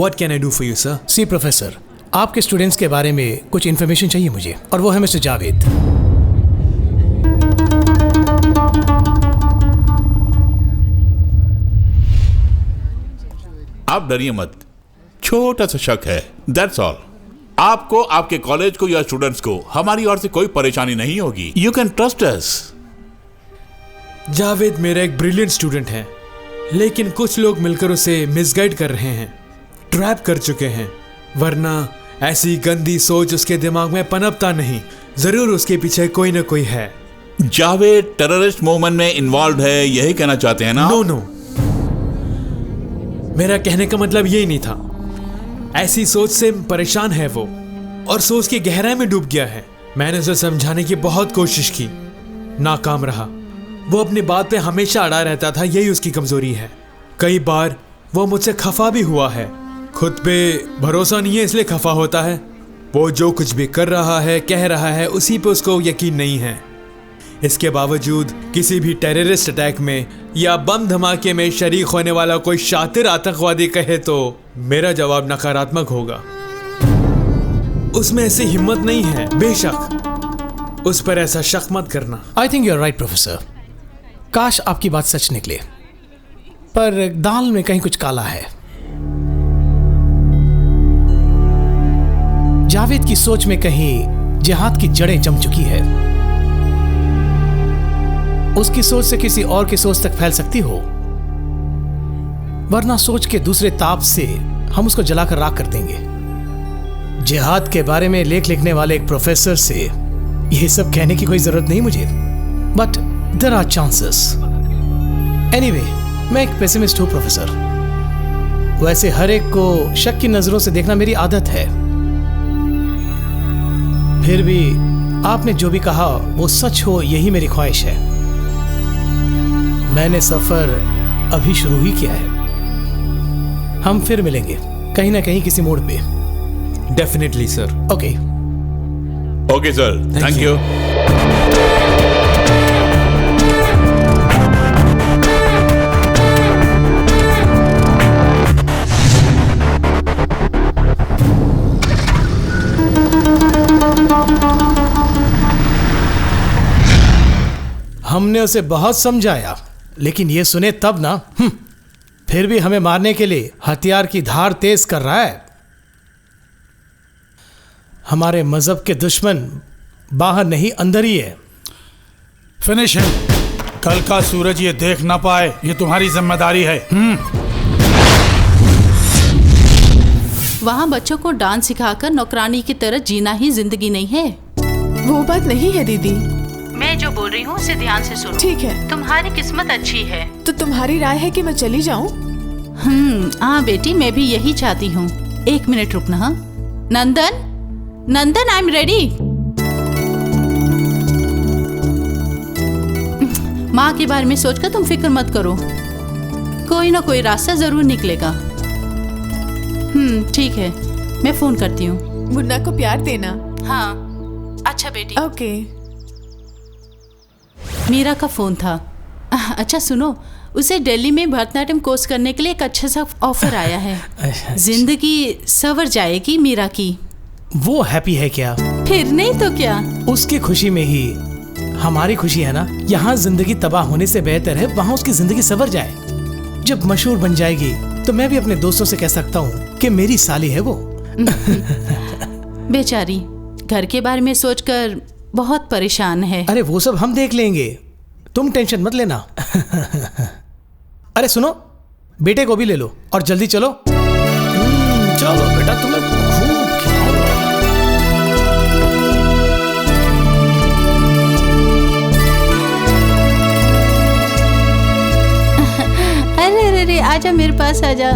What can I do for you, sir? See professor, आपके students के बारे में कुछ information चाहिए मुझे, और वो है मिस्टर जावेद। आप डरिए मत, छोटा सा शक है, दैट्स ऑल। आपको, आपके कॉलेज को या स्टूडेंट्स को हमारी ओर से कोई परेशानी नहीं होगी। You can trust us. Javed मेरा एक ब्रिलियंट स्टूडेंट है, लेकिन कुछ लोग मिलकर उसे मिसगाइड कर रहे हैं, ट्रैप कर चुके हैं। वरना ऐसी गंदी सोच उसके दिमाग में पनपता नहीं। जरूर उसके पीछे कोई ना कोई है। जावेद टेररिस्ट मूवमेंट में इन्वॉल्व है, यही कहना चाहते हैं ना? नो, मेरा कहने का मतलब यही नहीं था। ऐसी सोच से परेशान है वो, और सोच की गहराई में डूब गया है। मैंने उसे समझाने की बहुत कोशिश की, नाकाम रहा। वो अपनी बात पे हमेशा अड़ा रहता था, यही उसकी कमजोरी है। कई बार वो मुझसे खफा भी हुआ है। खुद पे भरोसा नहीं है इसलिए खफा होता है। वो जो कुछ भी कर रहा है, कह रहा है, उसी पे उसको यकीन नहीं है। इसके बावजूद किसी भी टेररिस्ट अटैक में या बम धमाके में शरीक होने वाला कोई शातिर आतंकवादी कहे तो मेरा जवाब नकारात्मक होगा। उसमें ऐसी हिम्मत नहीं है। बेशक उस पर ऐसा शक मत करना। I think you are right professor. काश आपकी बात सच निकले, पर दाल में कहीं कुछ काला है। जावेद की सोच में कहीं जिहाद की जड़ें जम चुकी है। उसकी सोच से किसी और की सोच तक फैल सकती हो, वरना सोच के दूसरे ताप से हम उसको जलाकर राख कर देंगे। जिहाद के बारे में लेख लिखने वाले एक प्रोफेसर से यह सब कहने की कोई जरूरत नहीं मुझे, but there are chances. Anyway, मैं एक पेसिमिस्ट हूं प्रोफेसर। वैसे हर एक को शक की नजरों से देखना मेरी आदत है। फिर भी आपने जो भी कहा वो सच हो, यही मेरी ख्वाहिश है। मैंने सफर अभी शुरू ही किया है। हम फिर मिलेंगे कहीं ना कहीं किसी मोड़ पे। Definitely sir. Okay sir, thank you. हमने उसे बहुत समझाया, लेकिन ये सुने तब ना। फिर भी हमें मारने के लिए हथियार की धार तेज कर रहा है। हमारे मजहब के दुश्मन बाहर नहीं अंदर ही है। फिनिश है। कल का सूरज ये देख ना पाए, ये तुम्हारी जिम्मेदारी है। वहाँ बच्चों को डांस सिखाकर नौकरानी की तरह जीना ही जिंदगी नहीं है। वो बात नहीं है दीदी। मैं जो बोल रही हूँ उसे ध्यान से सुनो। ठीक है। तुम्हारी किस्मत अच्छी है। तो तुम्हारी राय है कि मैं चली जाऊँ? हाँ बेटी, मैं भी यही चाहती हूँ। एक मिनट रुकना। हाँ नंदन, आई एम रेडी। माँ के बारे में सोचकर तुम फिक्र मत करो, कोई ना कोई रास्ता जरूर निकलेगा। ठीक है, मैं फोन करती हूँ। मुन्ना को प्यार देना। हाँ अच्छा बेटी। ओके। मीरा का फोन था। अच्छा सुनो, उसे दिल्ली में भरतनाट्यम कोर्स करने के लिए एक अच्छा सा ऑफर आया है। जिंदगी संवर जाएगी मीरा की। वो हैप्पी है क्या? फिर नहीं तो क्या। उसकी खुशी में ही हमारी खुशी है ना। यहाँ जिंदगी तबाह होने से बेहतर है वहाँ उसकी जिंदगी संवर जाए। जब मशहूर बन जाएगी तो मैं भी अपने दोस्तों से कह सकता हूँ कि मेरी साली है वो। बेचारी घर के बारे में सोचकर बहुत परेशान है। अरे वो सब हम देख लेंगे, तुम टेंशन मत लेना। अरे सुनो, बेटे को भी ले लो और जल्दी चलो। चलो बेटा, तुम्हें खूब खिलाऊंगा। अरे आजा मेरे पास आजा।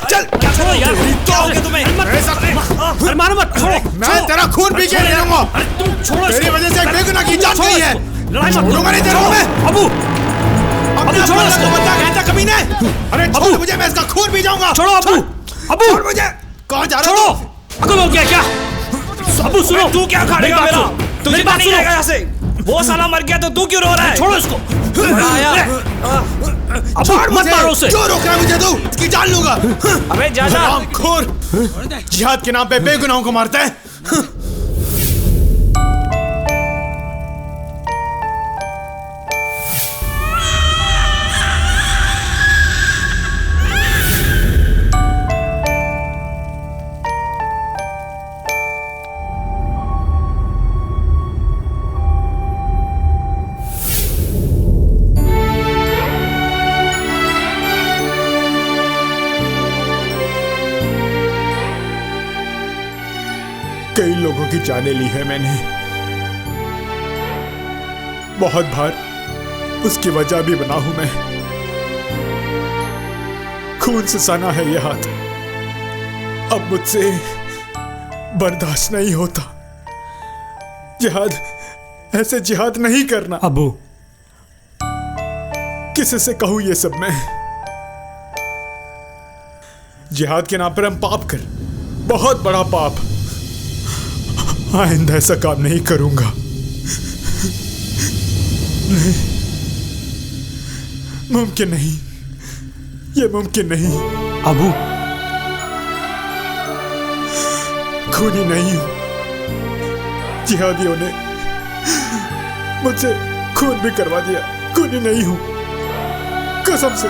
चल छोड़ो यार, क्या हो गया तुम्हें? अरे मारो मत, छोड़ो। मैं तेरा खून पी के ले लूंगा। तुम छोड़ो तेरी इसको। वजह से एक बेगुनाह की जान गई है। लड़ाई मत छोड़ूंगा नहीं तेरे को मैं। अबू, अपने छोड़ो अपना इसको। को बता कहता कभी ने। अरे छोड़ मुझे, मैं इसका खून पी जाऊंगा। छोड़ो अबू, अबू छोड़ मुझे। कहाँ जा रहा छोड़ो। है अकल हो गया क्या? अबू सुनो, तू क्या खाएगा मेरी बात मेरा? सुनो। तुझे मेरी बात नहीं सुनो। जाएगा यहाँ से। वो साला मर गया तो तू क्यों रो रहा है? छोड़ो इसको। आया। अबू मत मारो उसे। क्यों रोक रहा है मुझे तू? इसकी जान लूंगा। अबे जा जा। हरामखोर, जिहाद के नाम पे बेगुनाहों को मारता है। कई लोगों की जानें ली है मैंने, बहुत बार उसकी वजह भी बना हूं मैं। खून से सना है ये हाथ, अब मुझसे बर्दाश्त नहीं होता। जिहाद, ऐसे जिहाद नहीं करना। अबू, किसी से कहूं ये सब मैं? जिहाद के नाम पर हम पाप कर, बहुत बड़ा पाप। आइंदा ऐसा काम नहीं करूंगा। नहीं, मुमकिन नहीं, ये मुमकिन नहीं। अबू, खूनी नहीं हूं। जिहादियों ने मुझसे खून भी करवा दिया। खूनी नहीं हूं, कसम से।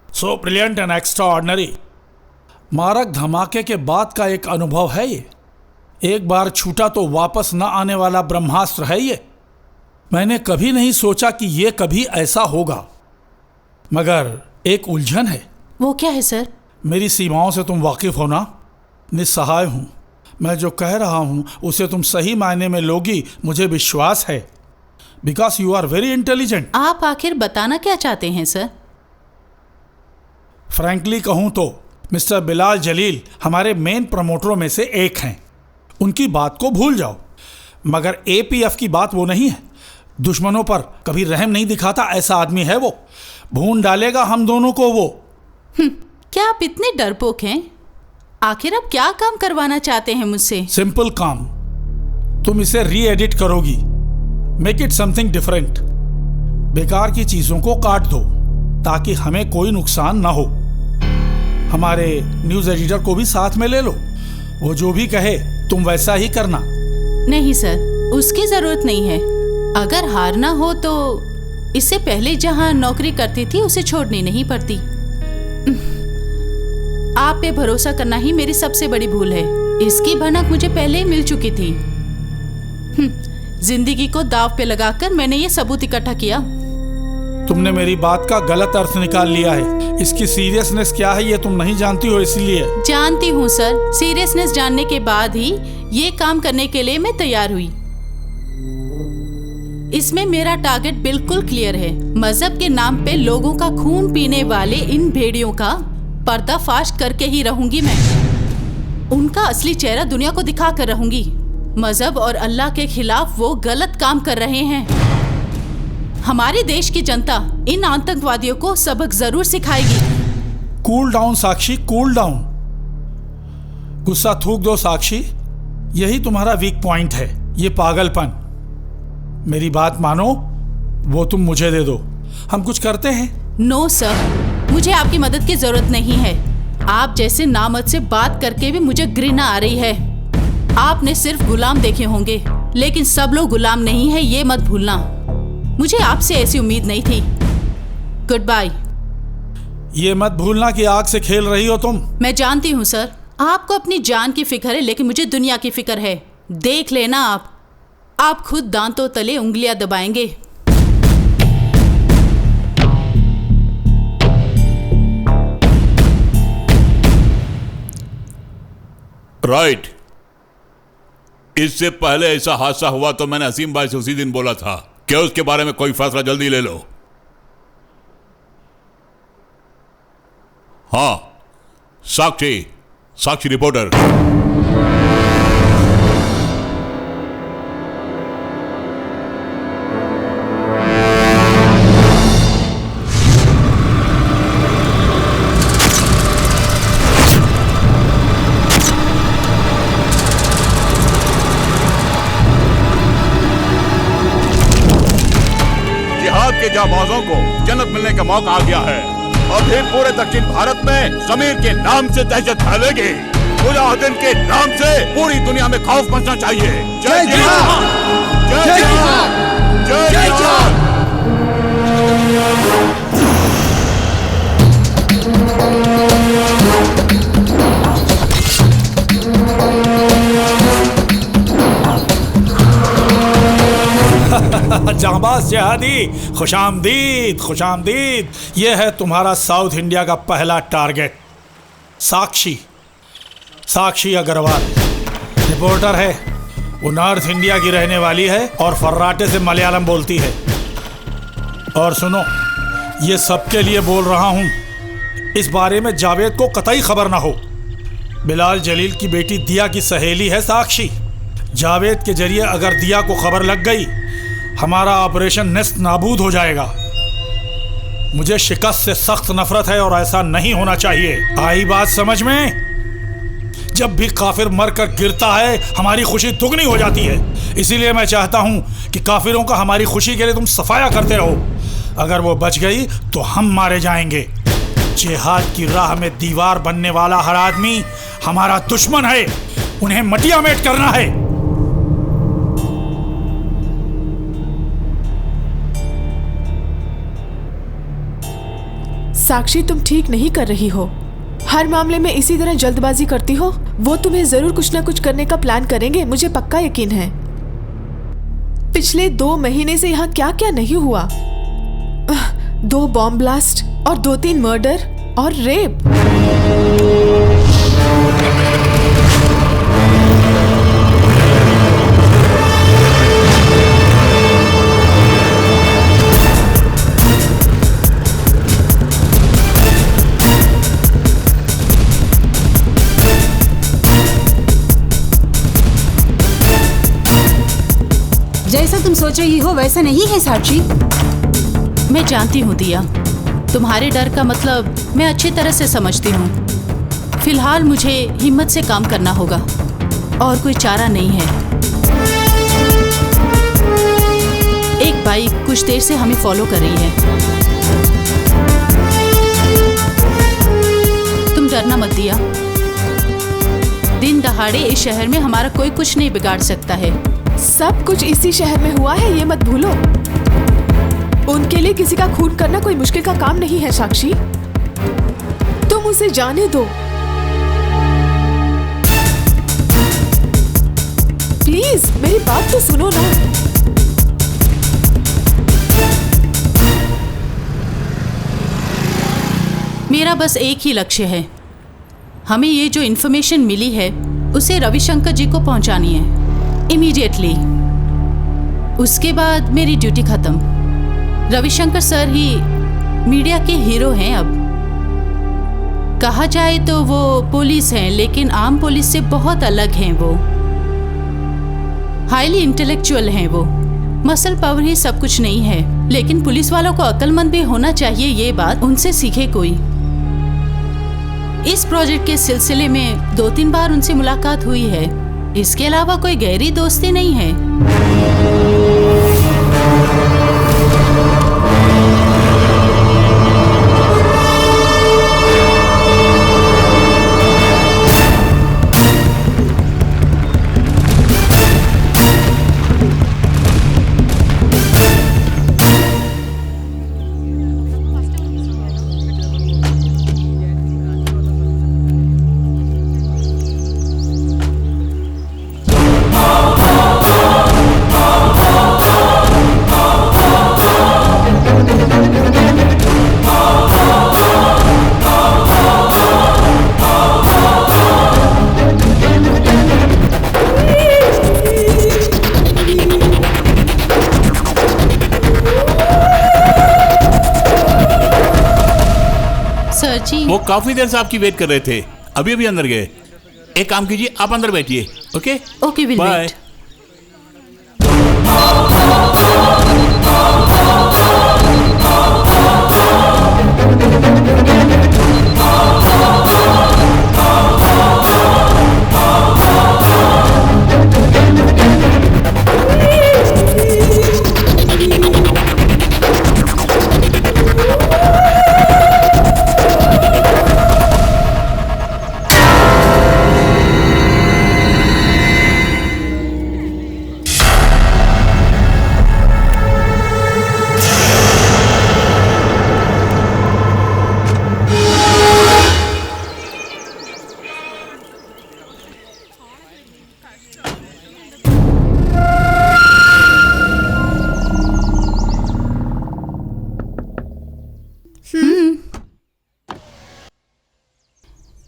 So brilliant and extraordinary. मारक धमाके के बाद का एक अनुभव है ये। एक बार छूटा तो वापस न आने वाला ब्रह्मास्त्र है ये। मैंने कभी नहीं सोचा कि ये कभी ऐसा होगा, मगर एक उलझन है। वो क्या है सर? मेरी सीमाओं से तुम वाकिफ हो ना? निस्सहाय हूं। मैं जो कह रहा हूं उसे तुम सही मायने में लोगी, मुझे विश्वास है। Because you are very intelligent. आप आखिर बताना क्या चाहते हैं सर? फ्रैंकली कहूं तो मिस्टर बिलाल जलील हमारे मेन प्रमोटरों में से एक हैं। उनकी बात को भूल जाओ, मगर एपीएफ की बात वो नहीं है। दुश्मनों पर कभी रहम नहीं दिखाता, ऐसा आदमी है वो। भून डालेगा हम दोनों को वो। क्या आप इतने डरपोक हैं? आखिर आप क्या काम करवाना चाहते हैं मुझसे? सिंपल काम। तुम इसे री एडिट करोगी, मेक इट समथिंग डिफरेंट। बेकार की चीजों को काट दो ताकि हमें कोई नुकसान ना हो। हमारे न्यूज एडिटर को भी साथ में ले लो, वो जो भी कहे तुम वैसा ही करना। नहीं सर, उसकी जरूरत नहीं है। अगर हारना हो तो इससे पहले जहां नौकरी करती थी उसे छोड़नी नहीं पड़ती। आप पे भरोसा करना ही मेरी सबसे बड़ी भूल है। इसकी भनक मुझे पहले ही मिल चुकी थी। जिंदगी को दांव पे लगाकर मैंने ये सबूत इकट्ठा किया। तुमने मेरी बात का गलत अर्थ निकाल लिया है। इसकी सीरियसनेस क्या है ये तुम नहीं जानती हो, इसलिए। जानती हूँ सर। सीरियसनेस जानने के बाद ही ये काम करने के लिए मैं तैयार हुई। इसमें मेरा टारगेट बिल्कुल क्लियर है। मजहब के नाम पे लोगों का खून पीने वाले इन भेड़ियों का पर्दाफाश करके ही रहूंगी मैं। उनका असली चेहरा दुनिया को दिखा कर रहूंगी। मजहब और अल्लाह के खिलाफ वो गलत काम कर रहे हैं। हमारे देश की जनता इन आतंकवादियों को सबक जरूर सिखाएगी। कूल डाउन साक्षी, कूल डाउन। गुस्सा थूक दो साक्षी, यही तुम्हारा वीक पॉइंट है, ये पागलपन। मेरी बात मानो, वो तुम मुझे दे दो, हम कुछ करते हैं। नो सर, मुझे आपकी मदद की जरूरत नहीं है। आप जैसे नामर्द से बात करके भी मुझे घृणा आ रही है। आपने सिर्फ गुलाम देखे होंगे, लेकिन सब लोग गुलाम नहीं है, ये मत भूलना। मुझे आपसे ऐसी उम्मीद नहीं थी। Good bye. ये मत भूलना कि आग से खेल रही हो तुम। मैं जानती हूँ सर, आपको अपनी जान की फिक्र है, लेकिन मुझे दुनिया की फिक्र है। देख लेना आप खुद दांतों तले उंगलियां दबाएंगे। राइट। इससे पहले ऐसा हादसा हुआ तो मैंने असीम भाई से उसी दिन बोला था कि उसके बारे में कोई फैसला जल्दी ले लो। हाँ, साक्षी रिपोर्टर। जिहाद के जाबाजों को जन्नत मिलने का मौका आ गया है। अभी पूरे दक्षिण भारत में समीर के नाम से दहशत फैलेगी। मुजाहिदीन के नाम से पूरी दुनिया में खौफ मचना चाहिए। जय जिहाद! जय जिहाद! जय जिहाद! जांबाज जिहादी, खुशामदीद खुशामदीद। ये है तुम्हारा साउथ इंडिया का पहला टारगेट, साक्षी अग्रवाल। रिपोर्टर है, वो नॉर्थ इंडिया की रहने वाली है और फर्राटे से मलयालम बोलती है। और सुनो, ये सबके लिए बोल रहा हूँ, इस बारे में जावेद को कतई खबर ना हो। बिलाल जलील की बेटी दिया की सहेली है साक्षी। जावेद के जरिए अगर दिया को खबर लग गई, हमारा ऑपरेशन नेस्त नाबूद हो जाएगा। मुझे शिकस्त से सख्त नफरत है और ऐसा नहीं होना चाहिए। आई बात समझ में? जब भी काफिर मर कर गिरता है, हमारी खुशी दुगनी हो जाती है। इसीलिए मैं चाहता हूं कि काफिरों का हमारी खुशी के लिए तुम सफाया करते रहो। अगर वो बच गई तो हम मारे जाएंगे। जिहाद की राह में दीवार बनने वाला हर आदमी हमारा दुश्मन है। उन्हें मटियामेट करना है। साक्षी, तुम ठीक नहीं कर रही हो। हर मामले में इसी तरह जल्दबाजी करती हो। वो तुम्हें जरूर कुछ ना कुछ करने का प्लान करेंगे, मुझे पक्का यकीन है। पिछले 2 महीने से यहाँ क्या क्या नहीं हुआ। 2 बॉम्ब ब्लास्ट और 2-3 मर्डर और रेप। जैसा तुम सोच रही हो वैसा नहीं है साक्षी। मैं जानती हूँ दिया, तुम्हारे डर का मतलब मैं अच्छी तरह से समझती हूँ। फिलहाल मुझे हिम्मत से काम करना होगा और कोई चारा नहीं है। एक बाइक कुछ देर से हमें फॉलो कर रही है। तुम डरना मत दिया। दिन दहाड़े इस शहर में हमारा कोई कुछ नहीं बिगाड़ सकता है। सब कुछ इसी शहर में हुआ है, ये मत भूलो। उनके लिए किसी का खून करना कोई मुश्किल का काम नहीं है साक्षी। तुम उसे जाने दो प्लीज। मेरी बात तो सुनो ना। मेरा बस एक ही लक्ष्य है। हमें ये जो इन्फॉर्मेशन मिली है उसे रविशंकर जी को पहुंचानी है इमीडिएटली। उसके बाद मेरी ड्यूटी खत्म। रविशंकर सर ही मीडिया के हीरो हैं। अब कहा जाए तो वो पुलिस हैं, लेकिन आम पुलिस से बहुत अलग हैं। वो हाईली इंटेलेक्चुअल हैं। वो मसल पावर ही सब कुछ नहीं है, लेकिन पुलिस वालों को अक्लमंद भी होना चाहिए। ये बात उनसे सीखे कोई। इस प्रोजेक्ट के सिलसिले में 2-3 बार उनसे मुलाकात हुई है। इसके अलावा कोई गहरी दोस्ती नहीं है। काफी देर से आपकी वेट कर रहे थे, अभी अभी अंदर गए। एक काम कीजिए, आप अंदर बैठिए। Okay okay, well bye. Wait.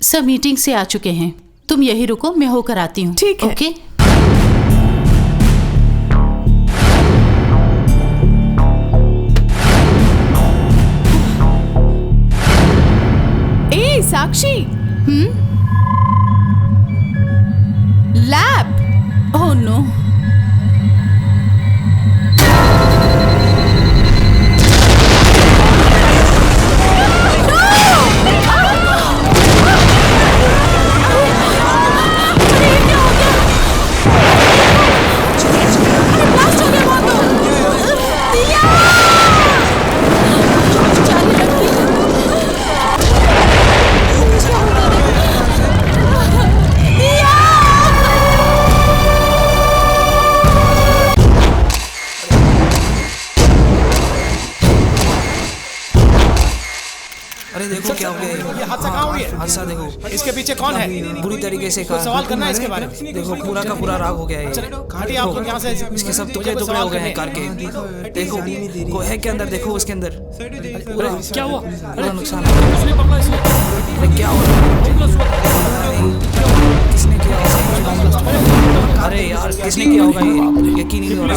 सब मीटिंग से आ चुके हैं, तुम यही रुको, मैं होकर आती हूँ। ठीक है। ओके। ए साक्षी, लैब। Oh no. अरे देखो क्या हो गया, ये हादसा कहाँ हो गया? हादसा देखो, इसके पीछे कौन है? बुरी तरीके से कोई सवाल करना है इसके बारे में? देखो पूरा का पूरा राग हो गया है। घाटी आप लोग यहाँ से, इसके सब टुकड़े टुकड़े हो गए हैं कार के। देखो को है के अंदर, देखो उसके अंदर। अरे क्या हुआ? पूरा नुकसान है। अरे क्या हुआ? किसने किया? अरे यार किसने किया होगा? ये यकीन नहीं हो रहा।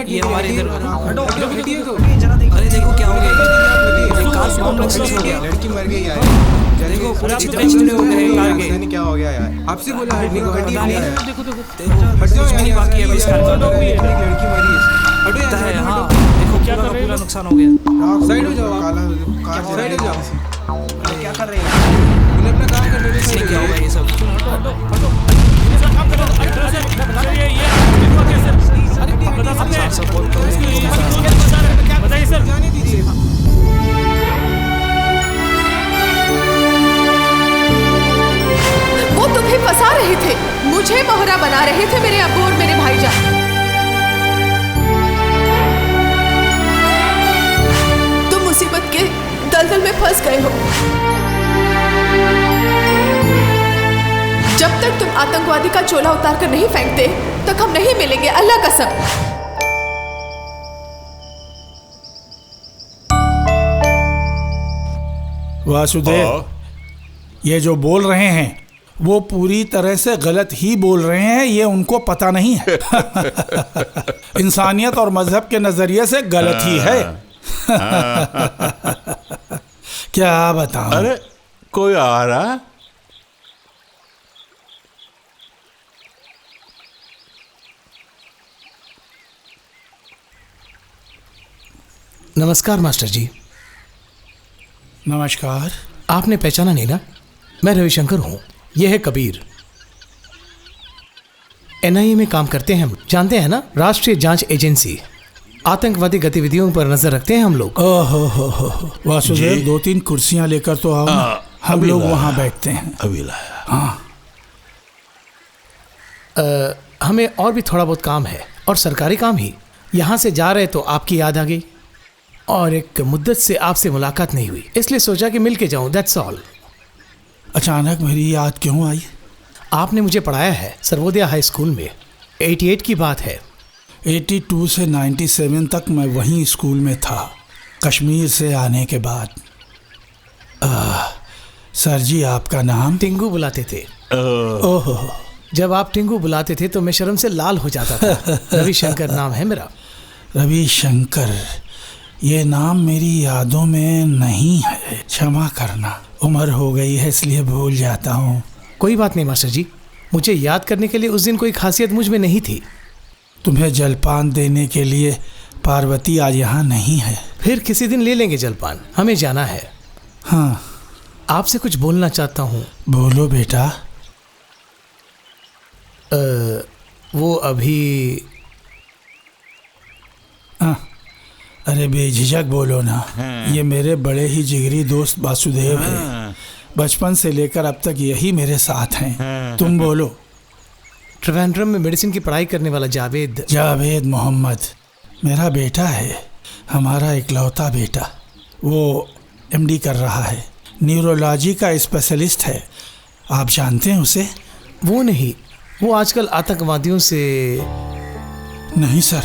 ये हमारे इधर, अरे देखो क्या हो गया, कार कॉम्प्लेक्स हो गया। लड़की मर गई यार। देखो पूरा चित्रे चित्रे हो गए कार के। नहीं क्या हो गया यार? आपसे बोला हटने को, हटी नहीं है। देखो कुछ भी नहीं बाकी है इस कार का। लड़की मरी है। हटो पता है, हाँ देखो क्या कर रहे, पूरा नुकसान हो गया। साइड हो जाओ, काला कार साइड हो जाओ। क्या कर रहे हैं? उन्हें अपना काम करने दो। किसने किया होगा ये सब? बताइए सर। जाने दीजिए। वो तुम्हें फंसा रहे थे, मुझे मोहरा बना रहे थे, मेरे अब्बू और मेरे भाईजान। तुम मुसीबत के दलदल में फंस गए हो। जब तक तुम आतंकवादी का चोला उतार कर नहीं फेंकते तक हम नहीं मिलेंगे, अल्लाह कसम। वासुदेव, ये जो बोल रहे हैं वो पूरी तरह से गलत ही बोल रहे हैं, ये उनको पता नहीं है। इंसानियत और मजहब के नजरिए से गलत ही है। क्या बताऊं? अरे कोई आ रहा? नमस्कार मास्टर जी। नमस्कार। आपने पहचाना नहीं ना? मैं रविशंकर हूँ, ये है कबीर। एनआईए में काम करते हैं हम, जानते हैं ना, राष्ट्रीय जांच एजेंसी। आतंकवादी गतिविधियों पर नजर रखते हैं हम लोग। ओहो हो वासुदेव, 2-3 कुर्सियां लेकर तो आओ ना, हम लोग वहां बैठते हैं। अभी लाया। हाँ। हमें और भी थोड़ा बहुत काम है, और सरकारी काम ही। यहाँ से जा रहे तो आपकी याद आ गई, और एक मुद्दत से आपसे मुलाकात नहीं हुई, इसलिए सोचा कि मिल के जाऊँ, दैट्स ऑल। अचानक मेरी याद क्यों आई? आपने मुझे पढ़ाया है सर्वोदय हाई स्कूल में। 88 की बात है। 82 से 97 तक मैं वहीं स्कूल में था, कश्मीर से आने के बाद। सर जी, आपका नाम? टिंगू बुलाते थे। ओहो। जब आप टिंगू बुलाते थे तो मैं शर्म से लाल हो जाता था। रविशंकर नाम है मेरा। रविशंकर, ये नाम मेरी यादों में नहीं है, क्षमा करना। उम्र हो गई है इसलिए भूल जाता हूँ। कोई बात नहीं मास्टर जी, मुझे याद करने के लिए उस दिन कोई खासियत मुझ में नहीं थी। तुम्हें जलपान देने के लिए पार्वती आज यहाँ नहीं है। फिर किसी दिन ले लेंगे जलपान, हमें जाना है। हाँ, आपसे कुछ बोलना चाहता हूँ। बोलो बेटा। वो अभी अरे बेझिझक बोलो ना। ये मेरे बड़े ही जिगरी दोस्त वासुदेव है। बचपन से लेकर अब तक यही मेरे साथ हैं। तुम बोलो। ट्रिवेंड्रम में मेडिसिन की पढ़ाई करने वाला जावेद मोहम्मद मेरा बेटा है, हमारा इकलौता बेटा। वो एमडी कर रहा है, न्यूरोलॉजी का स्पेशलिस्ट है। आप जानते हैं उसे? वो नहीं, वो आजकल आतंकवादियों से। नहीं सर,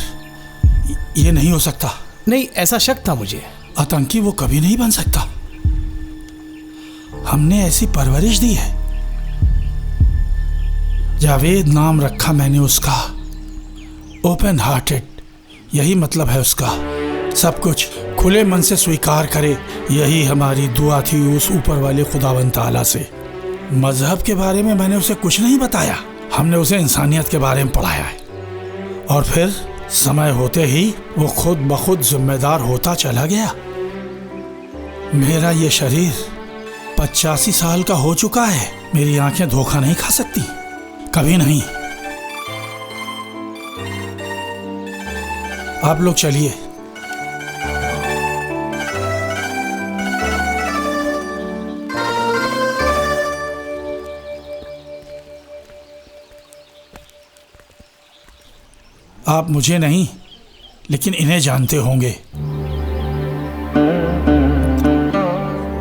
ये नहीं हो सकता। नहीं, ऐसा शक था मुझे। आतंकी वो कभी नहीं बन सकता। हमने ऐसी परवरिश दी है। जावेद नाम रखा मैंने उसका, ओपन हार्टेड, यही मतलब है उसका। सब कुछ खुले मन से स्वीकार करे, यही हमारी दुआ थी उस ऊपर वाले खुदावंद ताला से। मजहब के बारे में मैंने उसे कुछ नहीं बताया, हमने उसे इंसानियत के बारे में पढ़ाया है। और फिर समय होते ही वो खुद ब खुद जिम्मेदार होता चला गया। मेरा ये शरीर 85 साल का हो चुका है, मेरी आंखें धोखा नहीं खा सकती, कभी नहीं। आप लोग चलिए। आप मुझे नहीं लेकिन इन्हें जानते होंगे।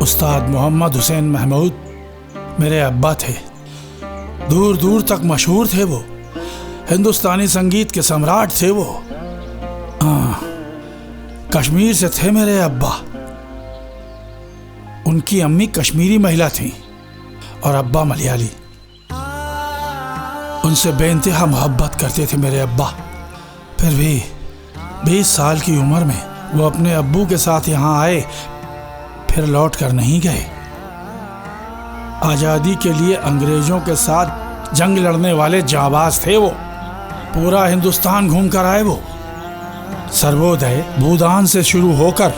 उस्ताद मोहम्मद हुसैन महमूद मेरे अब्बा थे। दूर दूर तक मशहूर थे वो, हिंदुस्तानी संगीत के सम्राट थे वो। कश्मीर से थे मेरे अब्बा। उनकी अम्मी कश्मीरी महिला थीं और अब्बा मलयाली। उनसे बेइंतहा मोहब्बत करते थे मेरे अब्बा। फिर भी 20 साल की उम्र में वो अपने अब्बू के साथ यहाँ आए, फिर लौट कर नहीं गए। आज़ादी के लिए अंग्रेजों के साथ जंग लड़ने वाले जाबाज थे वो। पूरा हिंदुस्तान घूम कर आए वो। सर्वोदय भूदान से शुरू होकर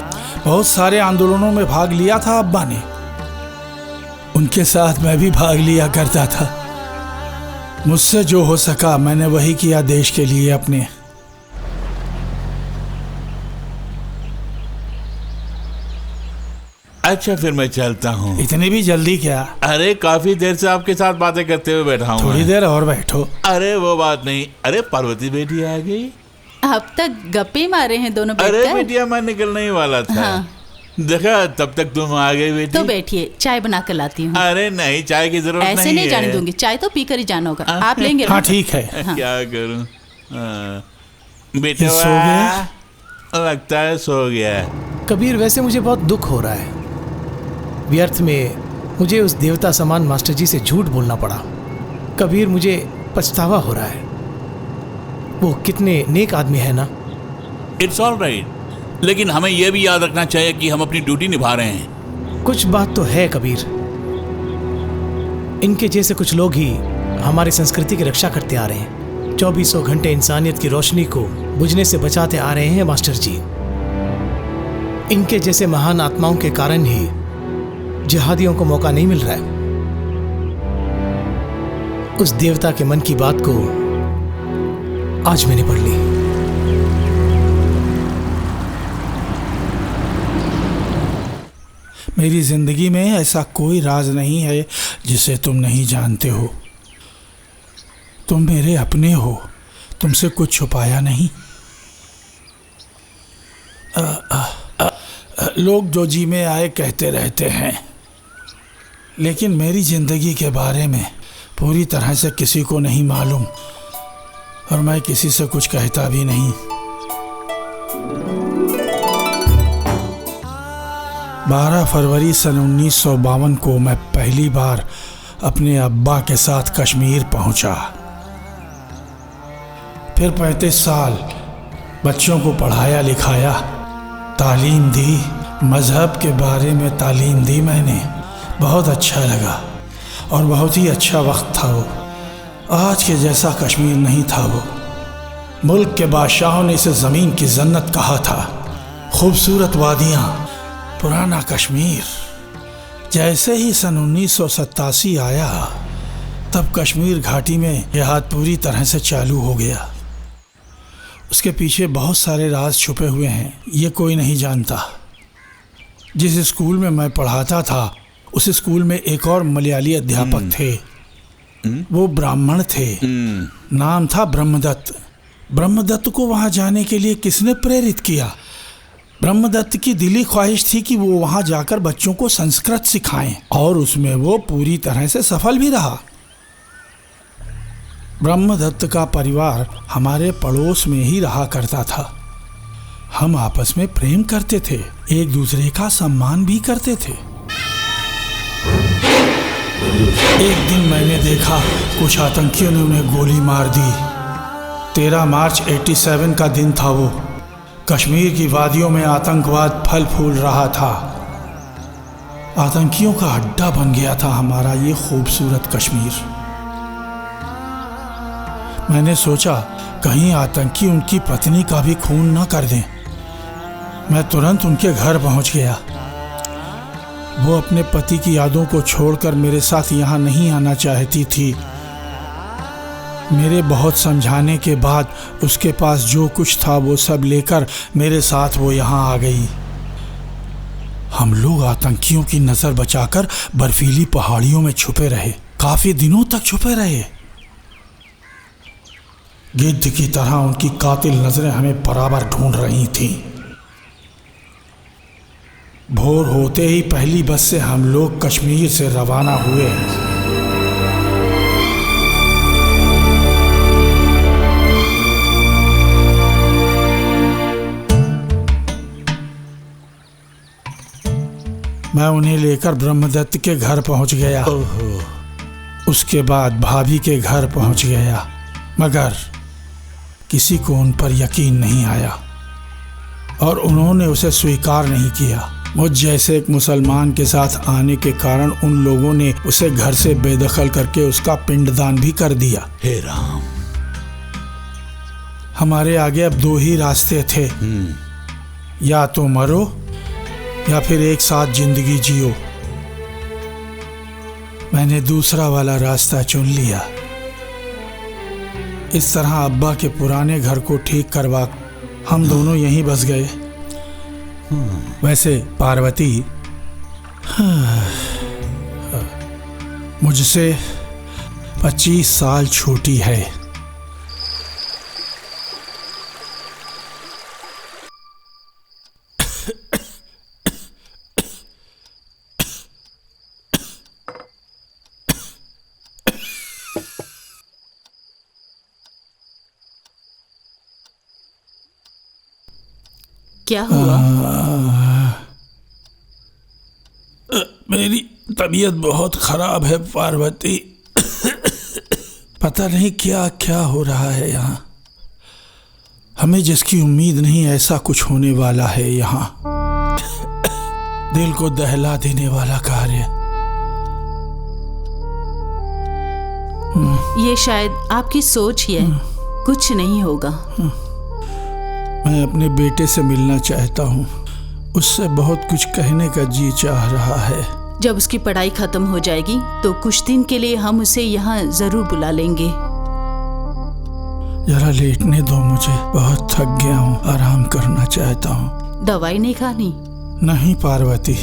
बहुत सारे आंदोलनों में भाग लिया था अब्बा ने। उनके साथ मैं भी भाग लिया करता था। मुझसे जो हो सका मैंने वही किया देश के लिए अपने। अच्छा, फिर मैं चलता हूँ। इतनी भी जल्दी क्या? अरे काफी देर से आपके साथ बातें करते हुए बैठा हूँ। थोड़ी देर और बैठो। अरे वो बात नहीं। अरे पार्वती बेटी आ गई। अब तक गप्पे मारे हैं दोनों बैठकर। अरे बेटिया, मैं निकलने ही वाला था। हाँ। देखा, तब तक तुम आ गई बेटी। तो बैठिए, चाय बना कर लाती हूँ। अरे नहीं, चाय की जरूरत नहीं है। ऐसे नहीं जाने दूंगी, चाय तो पीकर ही जाना होगा। आप लेंगे? हाँ ठीक है। क्या करूँ? बेटा सो गया? लगता है सो गया। कबीर, वैसे मुझे बहुत दुख हो रहा है। व्यर्थ में मुझे उस देवता समान मास्टर जी से झूठ बोलना पड़ा। कबीर, मुझे पछतावा हो रहा है। वो कितने नेक आदमी है ना। इट्स ऑल राइट, लेकिन हमें यह भी याद रखना चाहिए कि हम अपनी ड्यूटी निभा रहे हैं। कुछ बात तो है कबीर, इनके जैसे कुछ लोग ही हमारी संस्कृति की रक्षा करते आ रहे हैं। 2400 घंटे इंसानियत की रोशनी को बुझने से बचाते आ रहे हैं मास्टर जी। इनके जैसे महान आत्माओं के कारण ही जिहादियों को मौका नहीं मिल रहा है। उस देवता के मन की बात को आज मैंने पढ़ ली। मेरी जिंदगी में ऐसा कोई राज नहीं है जिसे तुम नहीं जानते हो। तुम मेरे अपने हो, तुमसे कुछ छुपाया नहीं। लोग जो जी में आए कहते रहते हैं, लेकिन मेरी जिंदगी के बारे में पूरी तरह से किसी को नहीं मालूम और मैं किसी से कुछ कहता भी नहीं। 12 फरवरी सन 1952 को मैं पहली बार अपने अब्बा के साथ कश्मीर पहुंचा। फिर 35 साल बच्चों को पढ़ाया लिखाया, तालीम दी, मज़हब के बारे में तालीम दी मैंने। बहुत अच्छा लगा और बहुत ही अच्छा वक्त था वो। आज के जैसा कश्मीर नहीं था वो। मुल्क के बादशाहों ने इसे ज़मीन की जन्नत कहा था। खूबसूरत वादियाँ, पुराना कश्मीर। जैसे ही सन 1987 आया तब कश्मीर घाटी में जिहाद पूरी तरह से चालू हो गया। उसके पीछे बहुत सारे राज छुपे हुए हैं, ये कोई नहीं जानता। जिस स्कूल में मैं पढ़ाता था उस स्कूल में एक और मलयाली अध्यापक थे। वो ब्राह्मण थे, नाम था ब्रह्मदत्त। ब्रह्मदत्त को वहाँ जाने के लिए किसने प्रेरित किया? ब्रह्मदत्त की दिली ख्वाहिश थी कि वो वहाँ जाकर बच्चों को संस्कृत सिखाएं और उसमें वो पूरी तरह से सफल भी रहा। ब्रह्मदत्त का परिवार हमारे पड़ोस में ही रहा करता था। हम आपस में प्रेम करते थे, एक दूसरे का सम्मान भी करते थे। एक दिन मैंने देखा कुछ आतंकियों ने उन्हें गोली मार दी। 13 मार्च 87 का दिन था वो। कश्मीर की वादियों में आतंकवाद फल फूल रहा था। आतंकियों का अड्डा बन गया था हमारा ये खूबसूरत कश्मीर। मैंने सोचा कहीं आतंकी उनकी पत्नी का भी खून न कर दें। मैं तुरंत उनके घर पहुंच गया। वो अपने पति की यादों को छोड़कर मेरे साथ यहाँ नहीं आना चाहती थी। मेरे बहुत समझाने के बाद उसके पास जो कुछ था वो सब लेकर मेरे साथ वो यहाँ आ गई। हम लोग आतंकियों की नज़र बचाकर बर्फीली पहाड़ियों में छुपे रहे, काफ़ी दिनों तक छुपे रहे। गिद्ध की तरह उनकी कातिल नज़रें हमें बराबर ढूंढ रही थीं। भोर होते ही पहली बस से हम लोग कश्मीर से रवाना हुए। मैं उन्हें लेकर ब्रह्मदत्त के घर पहुंच गया। उसके बाद भाभी के घर पहुंच गया, मगर किसी को उन पर यकीन नहीं आया और उन्होंने उसे स्वीकार नहीं किया। मुझ जैसे एक मुसलमान के साथ आने के कारण उन लोगों ने उसे घर से बेदखल करके उसका पिंडदान भी कर दिया। हे राम। हमारे आगे अब 2 ही रास्ते थे, या तो मरो या फिर एक साथ जिंदगी जियो। मैंने दूसरा वाला रास्ता चुन लिया। इस तरह अब्बा के पुराने घर को ठीक करवा हम दोनों यहीं बस गए। वैसे पार्वती मुझसे 25 साल छोटी है। क्या हुआ? मेरी तबीयत बहुत खराब है पार्वती। पता नहीं क्या क्या हो रहा है यहाँ। हमें जिसकी उम्मीद नहीं ऐसा कुछ होने वाला है यहाँ। दिल को दहला देने वाला कार्य। ये शायद आपकी सोच ही है, कुछ नहीं होगा। मैं अपने बेटे से मिलना चाहता हूँ। उससे बहुत कुछ कहने का जी चाह रहा है। जब उसकी पढ़ाई खत्म हो जाएगी तो कुछ दिन के लिए हम उसे यहाँ जरूर बुला लेंगे। जरा लेटने दो मुझे, बहुत थक गया हूँ, आराम करना चाहता हूँ। दवाई नहीं खानी? नहीं पार्वती।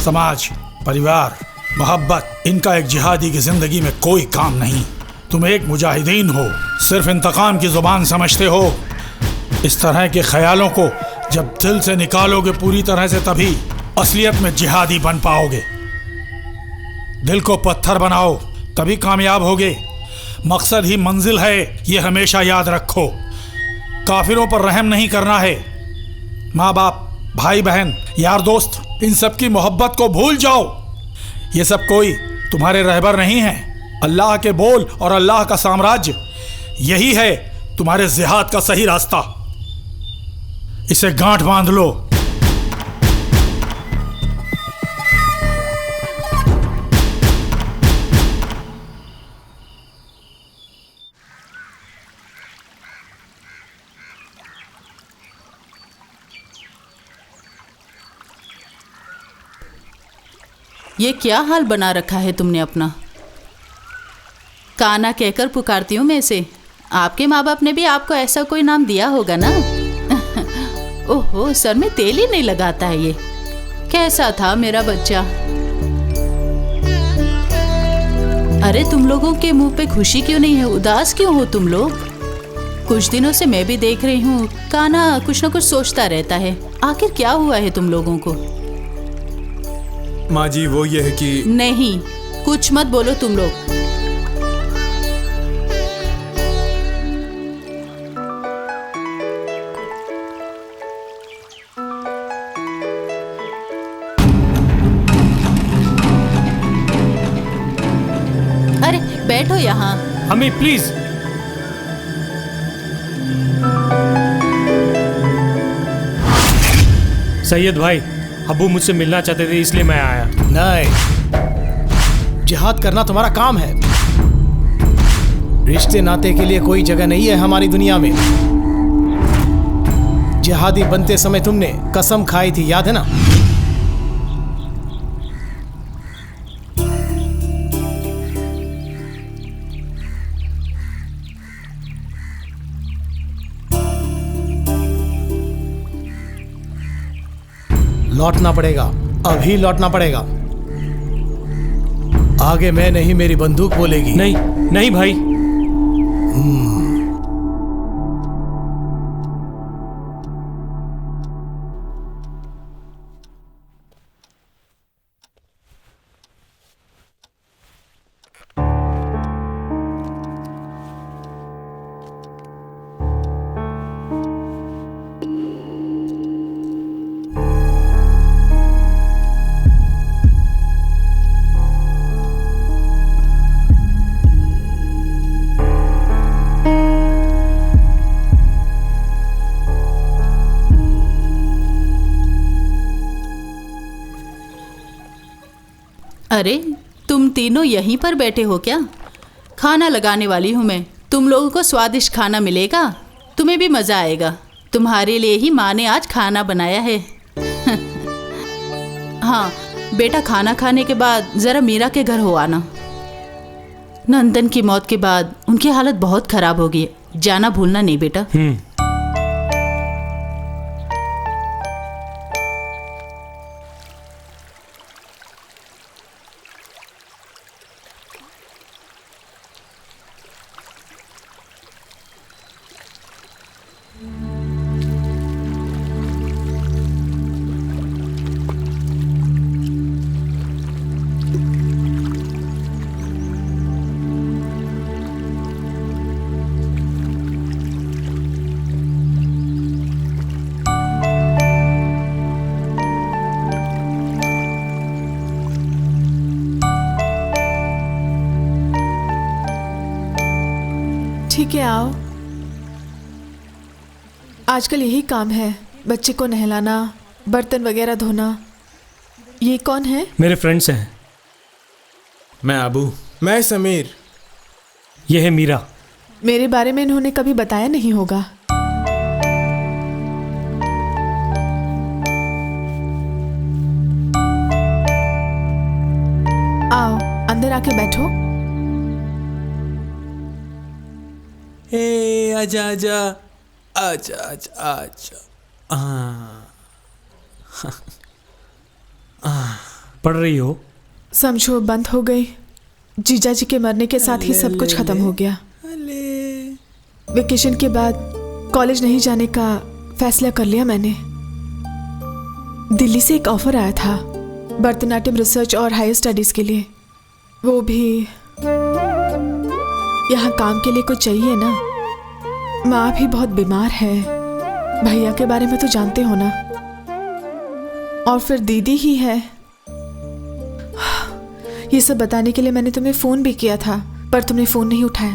समाज, परिवार, मोहब्बत, इनका एक जिहादी की जिंदगी में कोई काम नहीं। तुम एक मुजाहिदीन हो, सिर्फ इंतकाम की जुबान समझते हो। इस तरह के ख्यालों को जब दिल से निकालोगे पूरी तरह से, तभी असलियत में जिहादी बन पाओगे। दिल को पत्थर बनाओ, तभी कामयाब होगे। मकसद ही मंजिल है, ये हमेशा याद रखो। काफिरों पर रहम नहीं करना है। माँ बाप, भाई बहन, यार दोस्त, इन सब की मोहब्बत को भूल जाओ। ये सब कोई तुम्हारे रहबर नहीं है। अल्लाह के बोल और अल्लाह का साम्राज्य, यही है तुम्हारे जिहाद का सही रास्ता। इसे गांठ बांध लो। ये क्या हाल बना रखा है तुमने अपना? काना कहकर पुकारती हूँ मैं इसे। आपके माँ बाप ने भी आपको ऐसा कोई नाम दिया होगा ना? ओहो, सर में तेल ही नहीं लगाता है ये। कैसा था मेरा बच्चा? अरे तुम लोगों के मुंह पे खुशी क्यों नहीं है? उदास क्यों हो तुम लोग? कुछ दिनों से मैं भी देख रही हूँ काना कुछ न कुछ सोचता रहता है। आखिर क्या हुआ है तुम लोगों को? माँ जी, वो ये है कि नहीं, कुछ मत बोलो तुम लोग। अरे बैठो यहाँ। अम्मी प्लीज। सैयद भाई, अबू मुझसे मिलना चाहते थे इसलिए मैं आया। नहीं, जिहाद करना तुम्हारा काम है। रिश्ते नाते के लिए कोई जगह नहीं है हमारी दुनिया में। जिहादी बनते समय तुमने कसम खाई थी, याद है ना? लौटना पड़ेगा, अभी लौटना पड़ेगा। आगे मैं नहीं, मेरी बंदूक बोलेगी। नहीं नहीं भाई। अरे तुम तीनों यहीं पर बैठे हो क्या? खाना लगाने वाली हूँ मैं। तुम लोगों को स्वादिष्ट खाना मिलेगा, तुम्हें भी मज़ा आएगा। तुम्हारे लिए ही माँ ने आज खाना बनाया है। हाँ बेटा, खाना खाने के बाद ज़रा मीरा के घर हो आना। नंदन की मौत के बाद उनकी हालत बहुत ख़राब हो गई है। जाना भूलना नहीं बेटा। ठीक है, आओ। आजकल यही काम है, बच्चे को नहलाना, बर्तन वगैरह धोना। ये कौन है? मेरे फ्रेंड्स हैं। मैं अबू। मैं समीर। ये है मीरा। मेरे बारे में इन्होंने कभी बताया नहीं होगा। आओ अंदर आके बैठो। आजा आजा आजा आजा आजा। पढ़ रही हो? समझो बंद हो गई। जीजा जी के मरने के साथ ही सब कुछ खत्म हो गया। वेकेशन के बाद कॉलेज नहीं जाने का फैसला कर लिया मैंने। दिल्ली से एक ऑफर आया था भरतनाट्यम रिसर्च और हायर स्टडीज के लिए। वो भी यहाँ काम के लिए कुछ चाहिए ना। माँ भी बहुत बीमार है। भैया के बारे में तो जानते हो ना, और फिर दीदी ही है। ये सब बताने के लिए मैंने तुम्हें फोन भी किया था, पर तुमने फोन नहीं उठाया।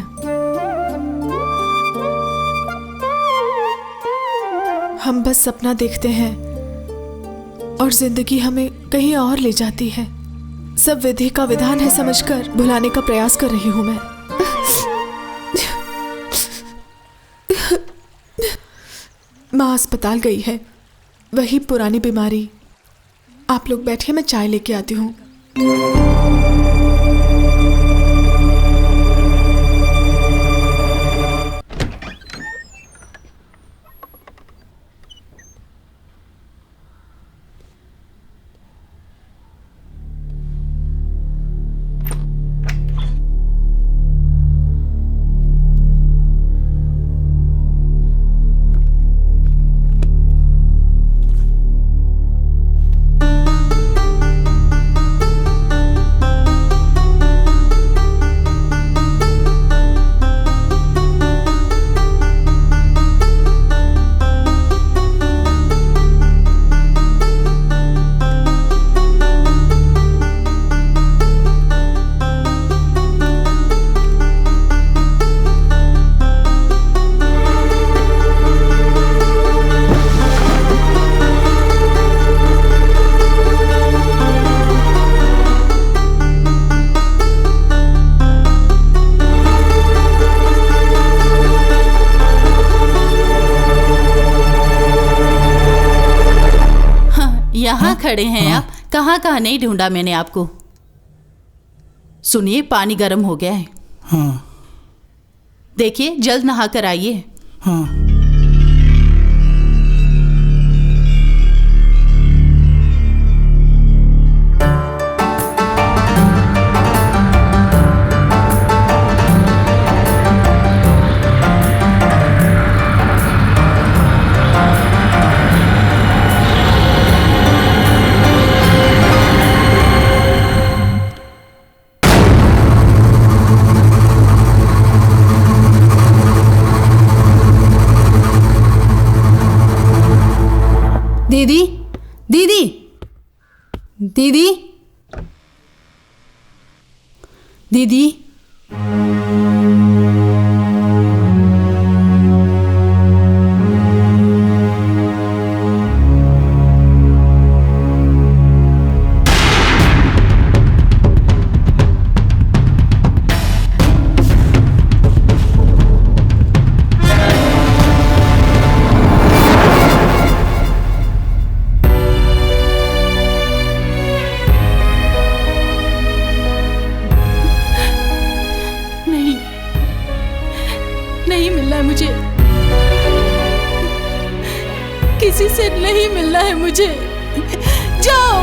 हम बस सपना देखते हैं और जिंदगी हमें कहीं और ले जाती है। सब विधि का विधान है समझकर भुलाने का प्रयास कर रही हूं मैं। माँ अस्पताल गई है, वही पुरानी बीमारी। आप लोग बैठिए, मैं चाय लेके आती हूँ। यहाँ खड़े हैं आप? कहाँ कहाँ नहीं ढूंढा मैंने आपको। सुनिए, पानी गर्म हो गया है। हाँ। देखिए, जल्द नहा कर आइए। हाँ। दीदी, दीदी, दीदी, दीदी, नहीं मिलना है मुझे, किसी से नहीं मिलना है मुझे। जाओ,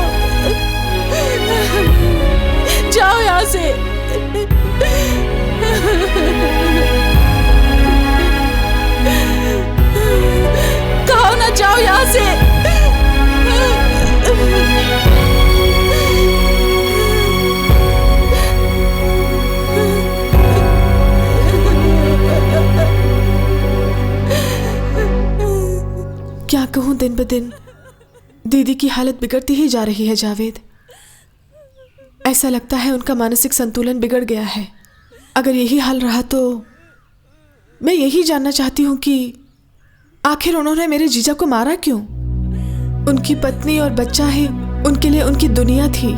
जाओ यहाँ से। कहो ना, जाओ यहाँ से। क्या कहूँ, दिन ब दिन दीदी की हालत बिगड़ती ही जा रही है जावेद। ऐसा लगता है उनका मानसिक संतुलन बिगड़ गया है। अगर यही हाल रहा तो मैं यही जानना चाहती हूँ कि आखिर उन्होंने मेरे जीजा को मारा क्यों? उनकी पत्नी और बच्चा ही उनके लिए उनकी दुनिया थी।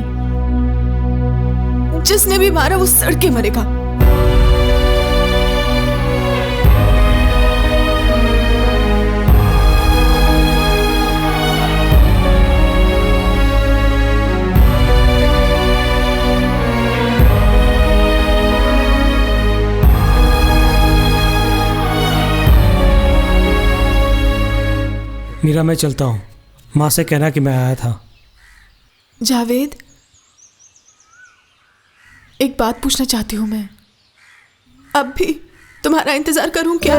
जिसने भी मारा वो सड़ के मरेगा। मीरा, मैं चलता हूँ। माँ से कहना कि मैं आया था। जावेद, एक बात पूछना चाहती हूँ मैं। अब भी तुम्हारा इंतजार करूँ क्या?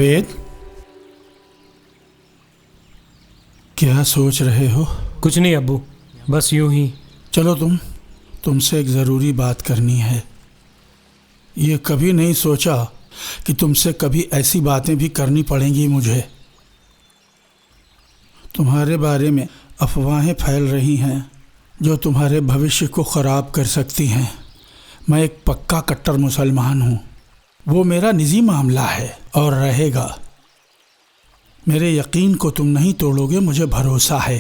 जावेद, क्या सोच रहे हो? कुछ नहीं अब्बू, बस यूं ही। चलो तुमसे एक ज़रूरी बात करनी है। ये कभी नहीं सोचा कि तुमसे कभी ऐसी बातें भी करनी पड़ेंगी मुझे। तुम्हारे बारे में अफवाहें फैल रही हैं जो तुम्हारे भविष्य को ख़राब कर सकती हैं। मैं एक पक्का कट्टर मुसलमान हूँ, वो मेरा निजी मामला है और रहेगा। मेरे यकीन को तुम नहीं तोड़ोगे, मुझे भरोसा है।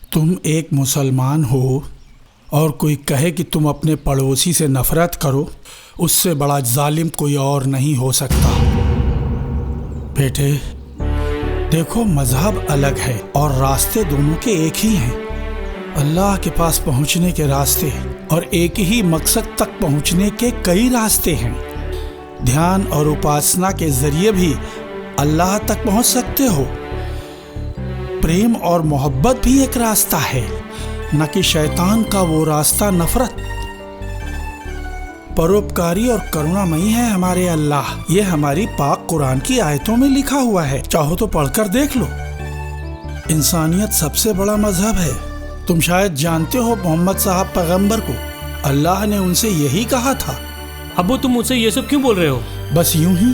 तुम एक मुसलमान हो और कोई कहे कि तुम अपने पड़ोसी से नफ़रत करो, उससे बड़ा जालिम कोई और नहीं हो सकता। बेटे देखो, मज़हब अलग है और रास्ते दोनों के एक ही हैं। अल्लाह के पास पहुंचने के रास्ते और एक ही मकसद तक पहुंचने के कई रास्ते हैं। ध्यान और उपासना के ज़रिए भी अल्लाह तक पहुंच सकते हो। प्रेम और मोहब्बत भी एक रास्ता है, न कि शैतान का वो रास्ता नफरत। परोपकारी और करुणामयी है हमारे अल्लाह, ये हमारी पाक कुरान की आयतों में लिखा हुआ है, चाहो तो पढ़कर देख लो। इंसानियत सबसे बड़ा मजहब है। तुम शायद जानते हो मोहम्मद साहब पैगंबर को अल्लाह ने उनसे यही कहा था। अब्बू तुम मुझसे ये सब क्यों बोल रहे हो? बस यूं ही,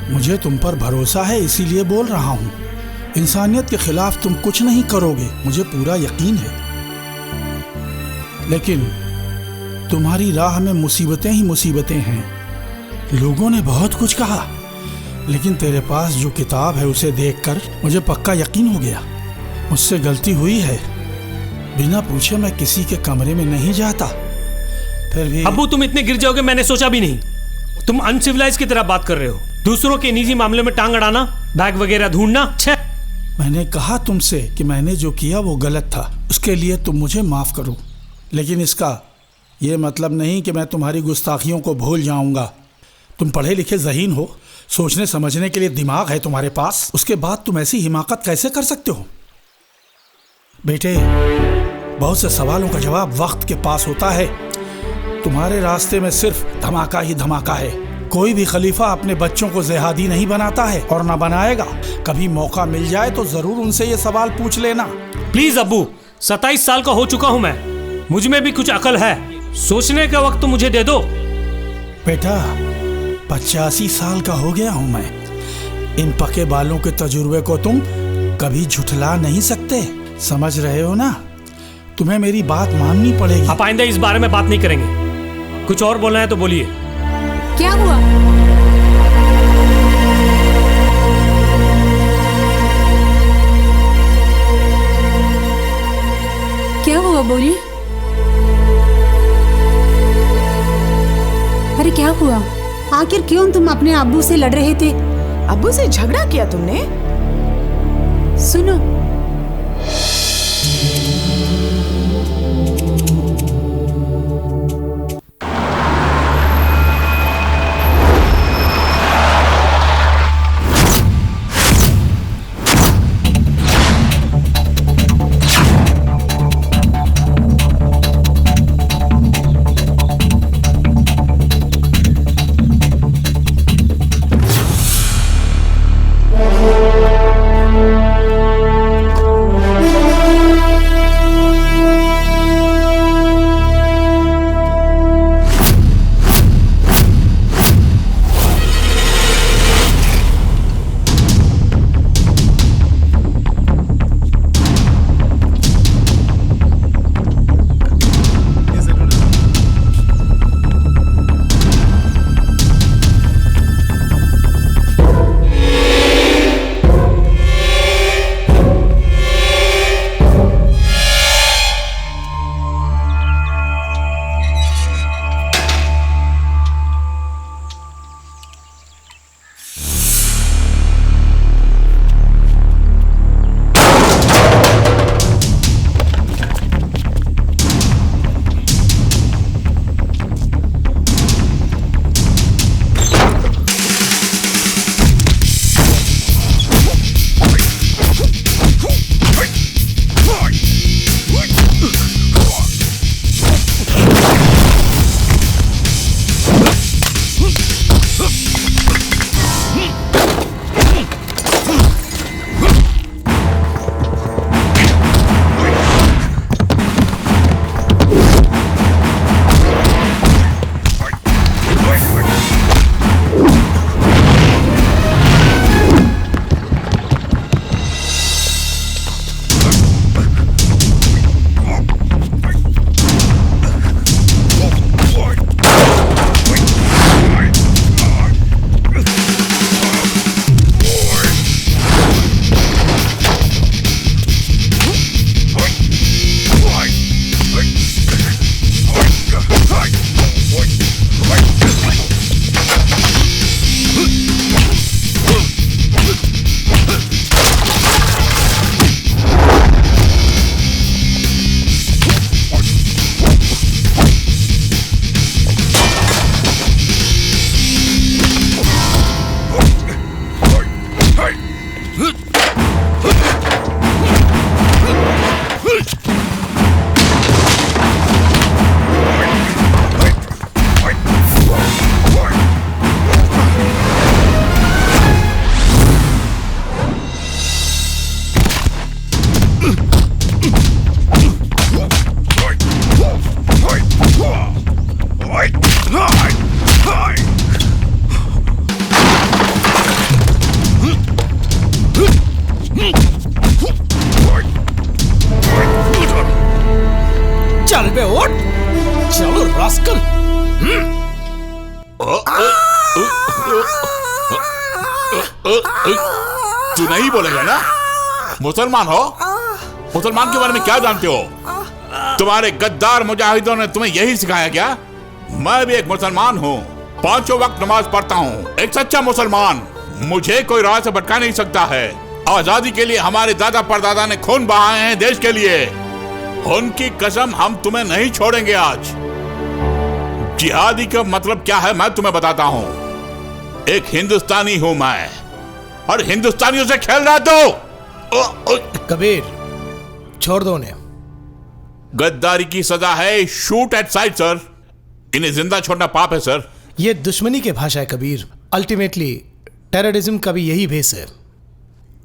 मुझे तुम पर भरोसा है इसीलिए बोल रहा हूँ। इंसानियत के खिलाफ तुम कुछ नहीं करोगे, मुझे पूरा यकीन है। लेकिन तुम्हारी राह में मुसीबतें ही मुसीबतें हैं। लोगों ने बहुत कुछ कहा, लेकिन तेरे पास जो किताब है उसे देखकर मुझे पक्का यकीन हो गया। मुझसे गलती हुई है, बिना पूछे मैं किसी के कमरे में नहीं जाता। फिर भी अब्बू तुम इतने गिर जाओगे मैंने सोचा भी नहीं। तुम अनसिविलाइज की तरह बात कर रहे हो। दूसरों के निजी मामले में टांग अड़ाना, बैग वगैरह ढूंढना। मैंने कहा तुमसे कि मैंने जो किया वो गलत था, उसके लिए तुम मुझे माफ करो। लेकिन इसका ये मतलब नहीं कि मैं तुम्हारी गुस्ताखियों को भूल जाऊंगा। तुम पढ़े लिखे ज़हीन हो, सोचने समझने के लिए दिमाग है तुम्हारे पास, उसके बाद तुम ऐसी हिमाकत कैसे कर सकते हो? बेटे बहुत से सवालों का जवाब वक्त के पास होता है। तुम्हारे रास्ते में सिर्फ धमाका ही धमाका है। कोई भी खलीफा अपने बच्चों को जिहादी नहीं बनाता है और ना बनाएगा। कभी मौका मिल जाए तो जरूर उनसे ये सवाल पूछ लेना। प्लीज अब्बू, 27 साल का हो चुका हूं मैं, मुझ में भी कुछ अकल है। सोचने का वक्त तो मुझे दे दो। बेटा 85 साल का हो गया हूं मैं। इन पके बालों के तजुर्बे को तुम कभी झुठला नहीं सकते, समझ रहे हो ना? तुम्हें मेरी बात माननी पड़ेगी। आप आइंदा इस बारे में बात नहीं करेंगे। कुछ और बोलना है तो बोलिए। क्या हुआ? क्या हुआ बोलिए। अरे क्या हुआ? आखिर क्यों तुम अपने अब्बू से लड़ रहे थे? अब्बू से झगड़ा किया तुमने? सुनो, तू नहीं बोलेगा ना? मुसलमान हो? मुसलमान के बारे में क्या जानते हो? तुम्हारे गद्दार मुजाहिदों ने तुम्हें यही सिखाया क्या? मैं भी एक मुसलमान हूँ, 5 वक्त नमाज पढ़ता हूँ, एक सच्चा मुसलमान। मुझे कोई राह से भटका नहीं सकता है। आजादी के लिए हमारे दादा परदादा ने खून बहाए हैं देश के लिए। उनकी कसम, हम तुम्हें नहीं छोड़ेंगे आज। जिहादी का मतलब क्या है मैं तुम्हें बताता हूँ। एक हिंदुस्तानी हूँ मैं, और हिंदुस्तानियों से खेल रहा तो कबीर, छोड़ दो उन्हें। गद्दारी की सजा है शूट एट साइट सर। इन्हें जिंदा छोड़ना पाप है सर। ये दुश्मनी की भाषा है कबीर। अल्टीमेटली टेररिज्म का भी यही भेष है।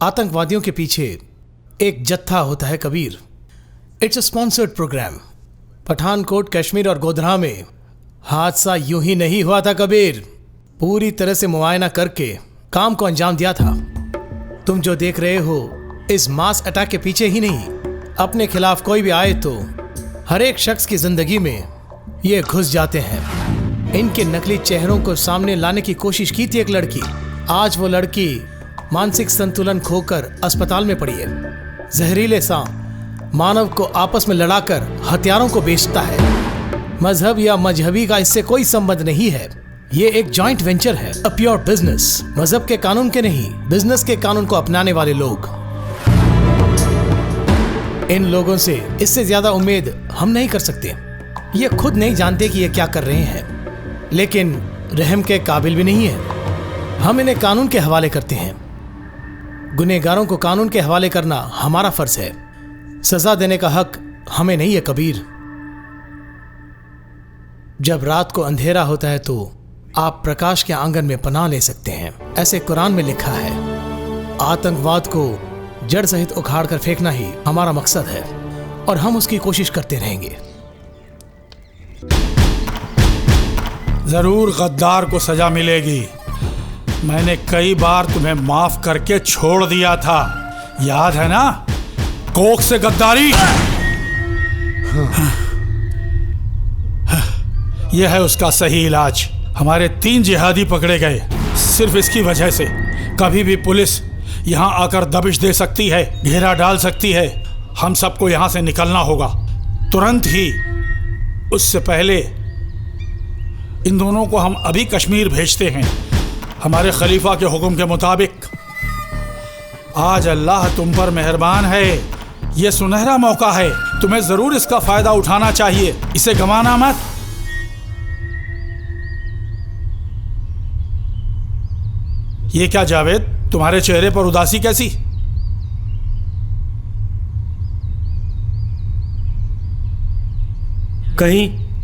आतंकवादियों के पीछे एक जत्था होता है Kabir. It's a sponsored program. Pathankot, Kashmir और गोधरा में हादसा यूं ही नहीं हुआ था कबीर। पूरी तरह से मुआयना करके काम को अंजाम दिया था। तुम जो देख रहे हो इस मास अटैक के पीछे ही नहीं, अपने खिलाफ कोई भी आए तो हर एक शख्स की जिंदगी में ये घुस जाते हैं। इनके नकली चेहरों को सामने लाने की कोशिश की थी एक लड़की। आज वो लड़की मानसिक संतुलन खोकर अस्पताल में पड़ी है। जहरीले सांप मानव को आपस में लड़ाकर हथियारों को बेचता है। मजहब या मजहबी का इससे कोई संबंध नहीं है। ये एक जॉइंट वेंचर है, अ प्योर बिजनेस। मजहब के कानून के नहीं, बिजनेस के कानून को अपनाने वाले लोग। इन लोगों से इससे ज्यादा उम्मीद हम नहीं कर सकते। ये खुद नहीं जानते कि ये क्या कर रहे हैं, लेकिन रहम के काबिल भी नहीं है। हम इन्हें कानून के हवाले करते हैं। गुनहगारों को कानून के हवाले करना हमारा फर्ज है। सजा देने का हक हमें नहीं है कबीर। जब रात को अंधेरा होता है तो आप प्रकाश के आंगन में पनाह ले सकते हैं, ऐसे कुरान में लिखा है। आतंकवाद को जड़ सहित उखाड़ कर फेंकना ही हमारा मकसद है, और हम उसकी कोशिश करते रहेंगे। जरूर गद्दार को सजा मिलेगी। मैंने कई बार तुम्हें माफ करके छोड़ दिया था, याद है ना? कोख से गद्दारी। यह है उसका सही इलाज। हमारे 3 जिहादी पकड़े गए सिर्फ इसकी वजह से। कभी भी पुलिस यहाँ आकर दबिश दे सकती है, घेरा डाल सकती है। हम सबको यहाँ से निकलना होगा तुरंत ही। उससे पहले इन दोनों को हम अभी कश्मीर भेजते हैं, हमारे खलीफा के हुक्म के मुताबिक। आज अल्लाह तुम पर मेहरबान है। यह सुनहरा मौका है, तुम्हें जरूर इसका फायदा उठाना चाहिए, इसे गंवाना मत। ये क्या जावेद, तुम्हारे चेहरे पर उदासी कैसी?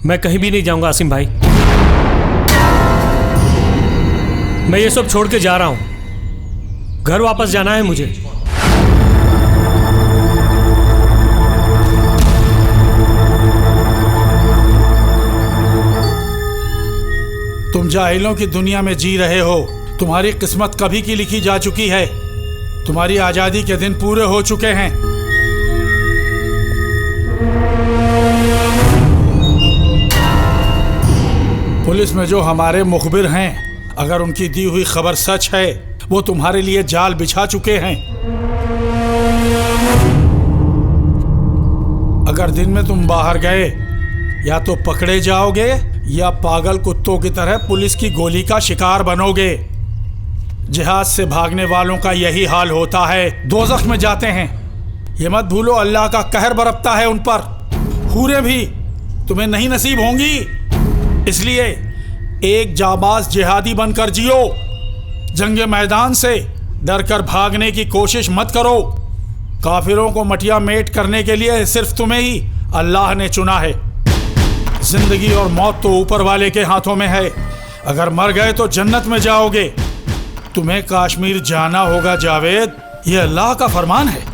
मैं कहीं भी नहीं जाऊंगा आसिम भाई। मैं ये सब छोड़ के जा रहा हूं। घर वापस जाना है मुझे। तुम जाहिलों की दुनिया में जी रहे हो। तुम्हारी किस्मत कभी की लिखी जा चुकी है। तुम्हारी आजादी के दिन पूरे हो चुके हैं। पुलिस में जो हमारे मुखबिर हैं, अगर उनकी दी हुई खबर सच है, वो तुम्हारे लिए जाल बिछा चुके हैं। अगर दिन में तुम बाहर गए, या तो पकड़े जाओगे या पागल कुत्तों की तरह पुलिस की गोली का शिकार बनोगे। जिहाद से भागने वालों का यही हाल होता है, दोज़ख में जाते हैं। ये मत भूलो, अल्लाह का कहर बरपता है उन पर। हूरें भी तुम्हें नहीं नसीब होंगी। इसलिए एक जाबाज जिहादी बनकर जियो। जंगे मैदान से डर कर भागने की कोशिश मत करो। काफिरों को मटिया मेट करने के लिए सिर्फ तुम्हें ही अल्लाह ने चुना है। जिंदगी और मौत तो ऊपर वाले के हाथों में है। अगर मर गए तो जन्नत में जाओगे। तुम्हें कश्मीर जाना होगा जावेद, ये अल्लाह का फरमान है।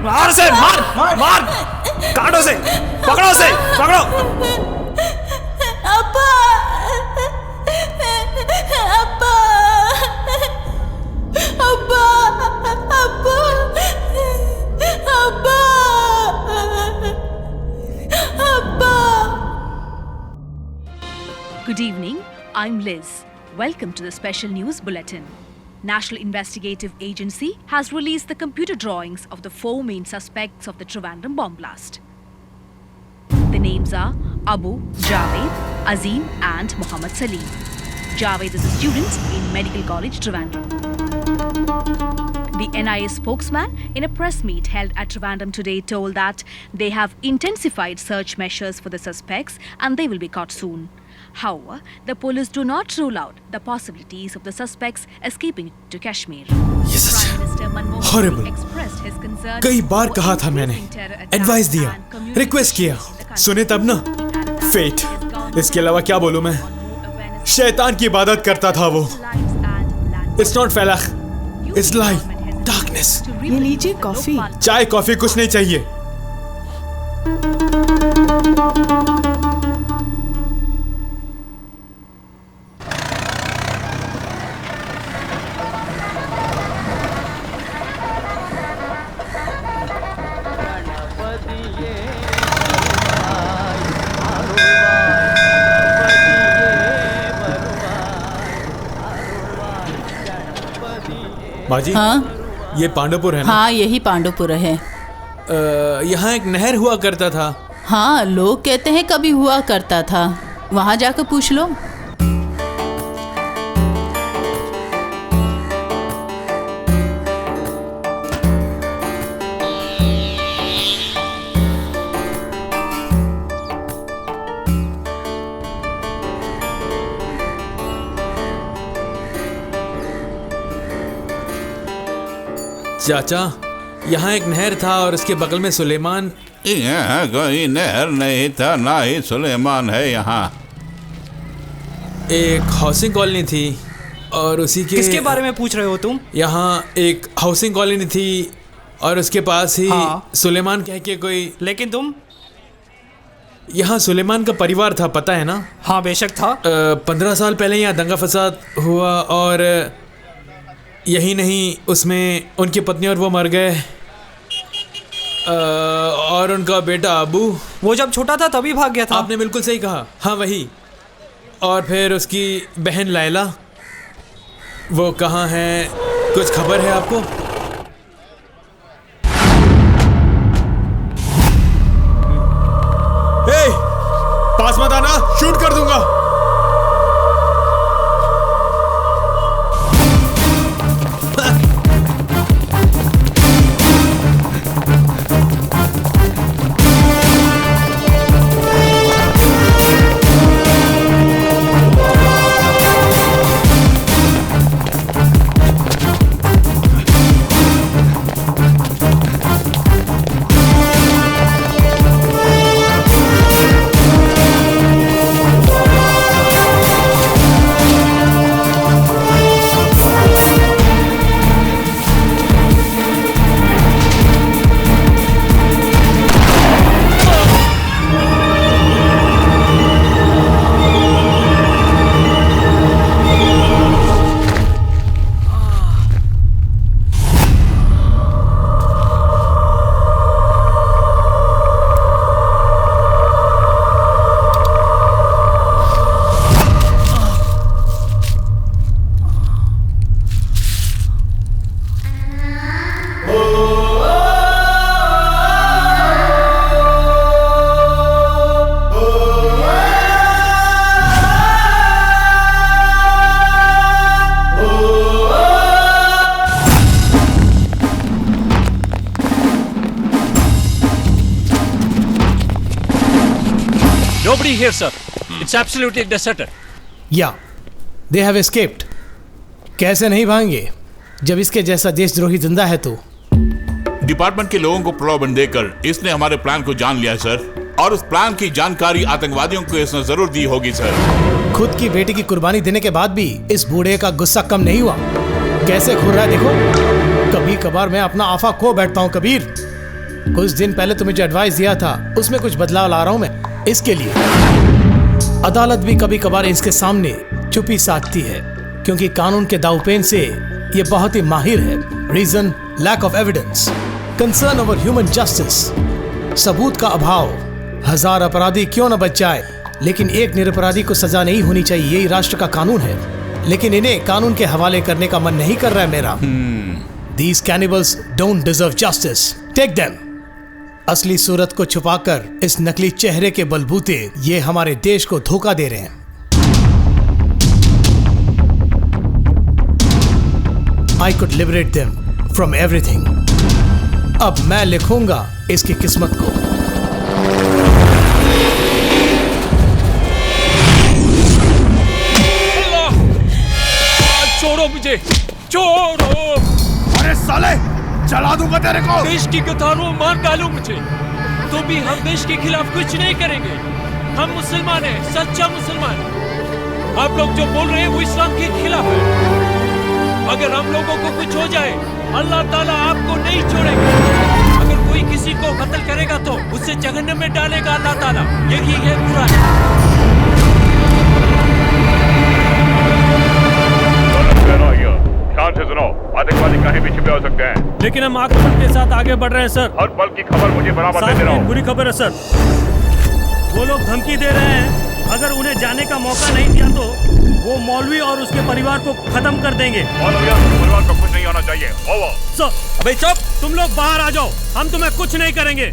मार से, मार मार, काटो से, पकड़ो से, पकड़ो। अब्बा, अब्बा, अब्बा, अब्बा, अब्बा, अब्बा। Good evening, I'm Liz. Welcome to the special news bulletin. National Investigative Agency has released the computer drawings of the 4 main suspects of the Trivandrum bomb blast. The names are Abu, Javed, Azim and Muhammad Salim. Javed is a student in Medical College, Trivandrum. The NIA spokesman in a press meet held at Trivandrum today told that they have intensified search measures for the suspects and they will be caught soon. However, the police do not rule out the possibilities of the suspects escaping to Kashmir. Prime Minister Manmohan Singh expressed his concern. कई बार कहा था मैंने, advice दिया, request किया, सुने तब ना। Fate, इसके अलावा क्या बोलूं मैं? शैतान की इबादत करता था वो। It's not फैलख, it's light, darkness. ये लीजिए कॉफी। चाय कॉफी कुछ नहीं चाहिए। बाजी, हाँ, ये पांडुपुर है ना? हाँ, यही पांडुपुर है। यहाँ एक नहर हुआ करता था। हाँ, लोग कहते हैं कभी हुआ करता था। वहाँ जाकर पूछ लो। चाचा, यहाँ एक नहर था और उसके बगल में सुलेमान। यहाँ कोई नहर नहीं था, ना ही सुलेमान है यहाँ। एक हाउसिंग कॉलोनी थी और उसी के। किसके बारे में पूछ रहे हो तुम? यहाँ एक हाउसिंग कॉलोनी थी और उसके पास ही सुलेमान कह के कोई। लेकिन तुम? यहाँ सुलेमान का परिवार था, पता है ना? हाँ, बेशक था। 15 साल पहले यहाँ दंगा फसाद हुआ और यही नहीं, उसमें उनकी पत्नी और वो मर गए। और उनका बेटा अबू, वो जब छोटा था तभी भाग गया था। आपने बिल्कुल सही कहा, हाँ वही। और फिर उसकी बहन लैला, वो कहाँ है, कुछ खबर है आपको? पास मत आना, शूट कर दूंगा। Nobody here, sir. It's absolutely deserted. Yeah, they have escaped. कैसे नहीं भागेंगे जब इसके जैसा देशद्रोही जिंदा है तो। डिपार्टमेंट के लोगों को प्रलोभन देकर इसने हमारे प्लान को जान लिया सर, और उस प्लान की जानकारी आतंकवादियों को इसने जरूर दी होगी सर। खुद की बेटी की कुर्बानी देने के बाद भी इस बूढ़े का गुस्सा कम नहीं हुआ। कैसे घूर रहा है देखो। कभी कभार मैं अपना आफा खो बैठता हूँ कबीर। कुछ दिन पहले तुम्हें जो एडवाइस दिया था उसमें कुछ बदलाव ला रहा हूं मैं। इसके लिए अदालत भी कभी कभार इसके सामने चुप्पी साधती है, क्योंकि कानून के दावपेन से ये बहुत ही माहिर है। Reason lack of evidence, concern over human justice, सबूत का अभाव। 1000 अपराधी क्यों न बच जाए, लेकिन एक निरपराधी को सजा नहीं होनी चाहिए, यही राष्ट्र का कानून है। लेकिन इन्हें कानून के हवाले करने का मन नहीं कर रहा है मेरा। These cannibals don't deserve justice. Take them. असली सूरत को छुपाकर इस नकली चेहरे के बलबूते ये हमारे देश को धोखा दे रहे हैं। I could liberate them from everything. अब मैं लिखूंगा इसकी किस्मत को। छोड़ो मुझे, छोड़ो। अरे साले, जला दूंगा तेरे को। देश की गद्दारों मार डालो मुझे, तो भी हम देश के खिलाफ कुछ नहीं करेंगे। हम मुसलमान हैं, सच्चा मुसलमान। आप लोग जो बोल रहे हैं वो इस्लाम के खिलाफ है। अगर हम लोगों को कुछ हो जाए, अल्लाह ताला आपको नहीं छोड़ेगा। अगर कोई किसी को कत्ल करेगा तो उसे जहन्नम में डालेगा अल्लाह ताला। यही है कुरान। ध्यान से सुनो, आतंकवादी कहीं भी छिपे हो सकते हैं। लेकिन हम आक्रमण के साथ आगे बढ़ रहे हैं सर। हर पल की खबर मुझे बराबर देते रहो। बुरी खबर है सर, वो लोग धमकी दे रहे हैं, अगर उन्हें जाने का मौका नहीं दिया तो वो मौलवी और उसके परिवार को खत्म कर देंगे। मौलवी और उसके परिवार को कुछ नहीं होना चाहिए। ओवर। सर, अबे चुप, तुम लोग बाहर आ जाओ, हम तुम्हें कुछ नहीं करेंगे।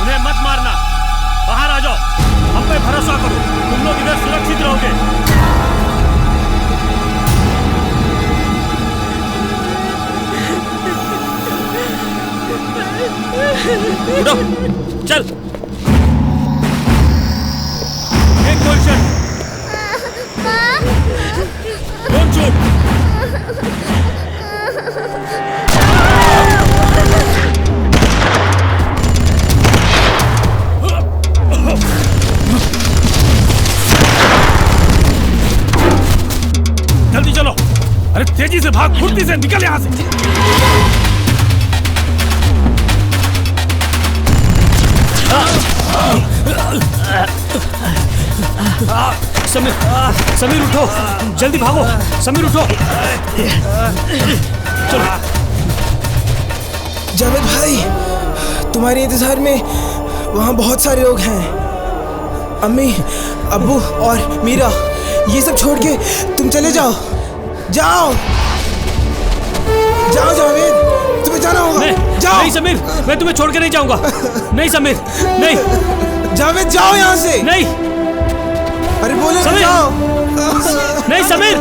उन्हें मत मारना, बाहर आ जाओ, हम पे भरोसा करो, तुम लोग इधर सुरक्षित रहोगे। उठो, चल। एक पोजीशन, डोंट शूट। जल्दी चलो, अरे तेजी से भाग, फुर्ती से निकल यहाँ से। समीर उठो, जल्दी भागो, समीर उठो। चलो। जावेद भाई, तुम्हारे इंतजार में वहाँ बहुत सारे लोग हैं। अम्मी, अब्बू और मीरा, ये सब छोड़ के तुम चले जाओ। जाओ जाओ जावेद, तुम्हें जाना होगा। जाओ। नहीं समीर, मैं तुम्हें छोड़ के नहीं जाऊंगा। नहीं समीर, नहीं। जावेद जाओ यहाँ से। नहीं। अरे बोले समीर, जाओ। नहीं समीर।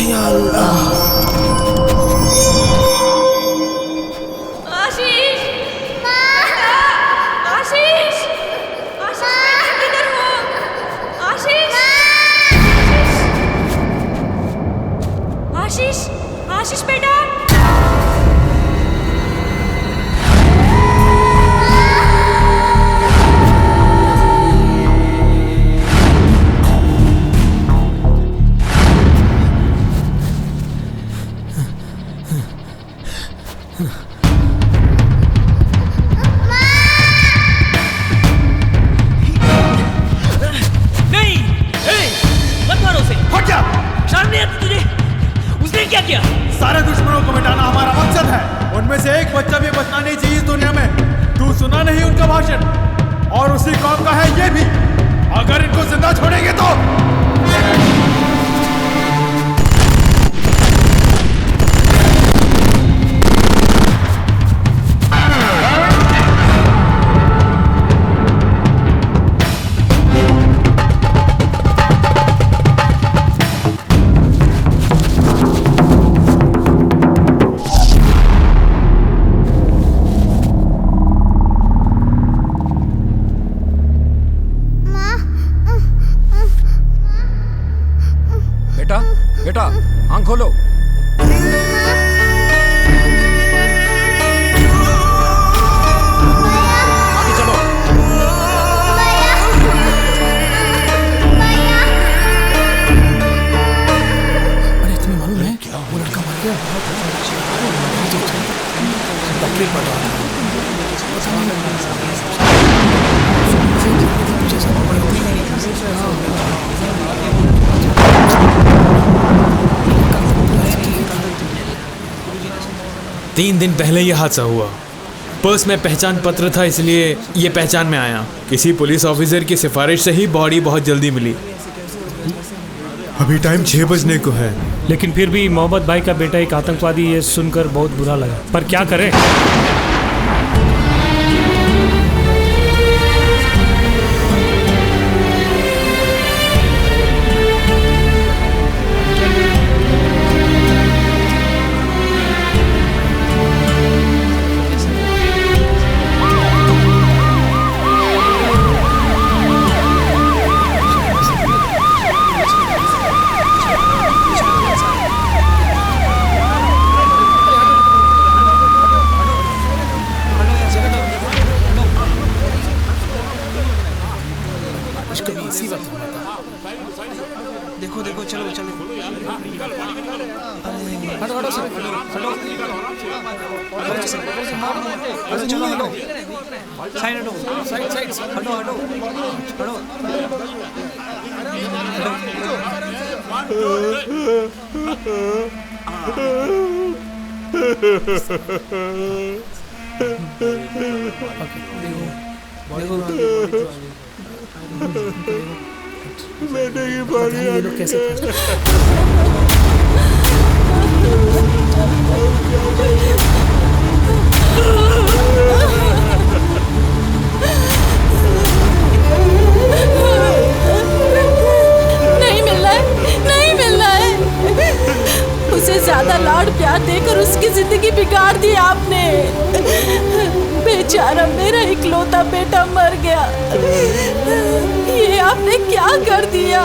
या अल्लाह। आशीष, आशीष, आशीष, किधर हो? आशीष, आशीष, आशीष बेटा। सारे दुश्मनों को मिटाना हमारा मकसद है। उनमें से एक बच्चा भी बचना नहीं चाहिए इस दुनिया में। तू सुना नहीं उनका भाषण? और उसी कौम का है ये भी। अगर इनको जिंदा छोड़ेंगे तो बेटा आंख खोलो। आगे चलो। 3 दिन पहले ये हादसा हुआ। पर्स में पहचान पत्र था, इसलिए ये पहचान में आया। किसी पुलिस ऑफिसर की सिफारिश से ही बॉडी बहुत जल्दी मिली। अभी टाइम 6 बजने को है। लेकिन फिर भी मोहम्मद भाई का बेटा एक आतंकवादी, ये सुनकर बहुत बुरा लगा, पर क्या करें। देखो देखो, चलो चलो, हटो हटो सर, हटो चलो, हटो साइड, हटो साइड साइड, हटो हटो मैंने ये बारी ये लोग कैसे नहीं मिल रहा है, नहीं मिल रहा है। उसे ज्यादा लाड प्यार देकर उसकी जिंदगी बिगाड़ दी आपने। बेचारा मेरा इकलौता बेटा मर गया। ये आपने क्या कर दिया?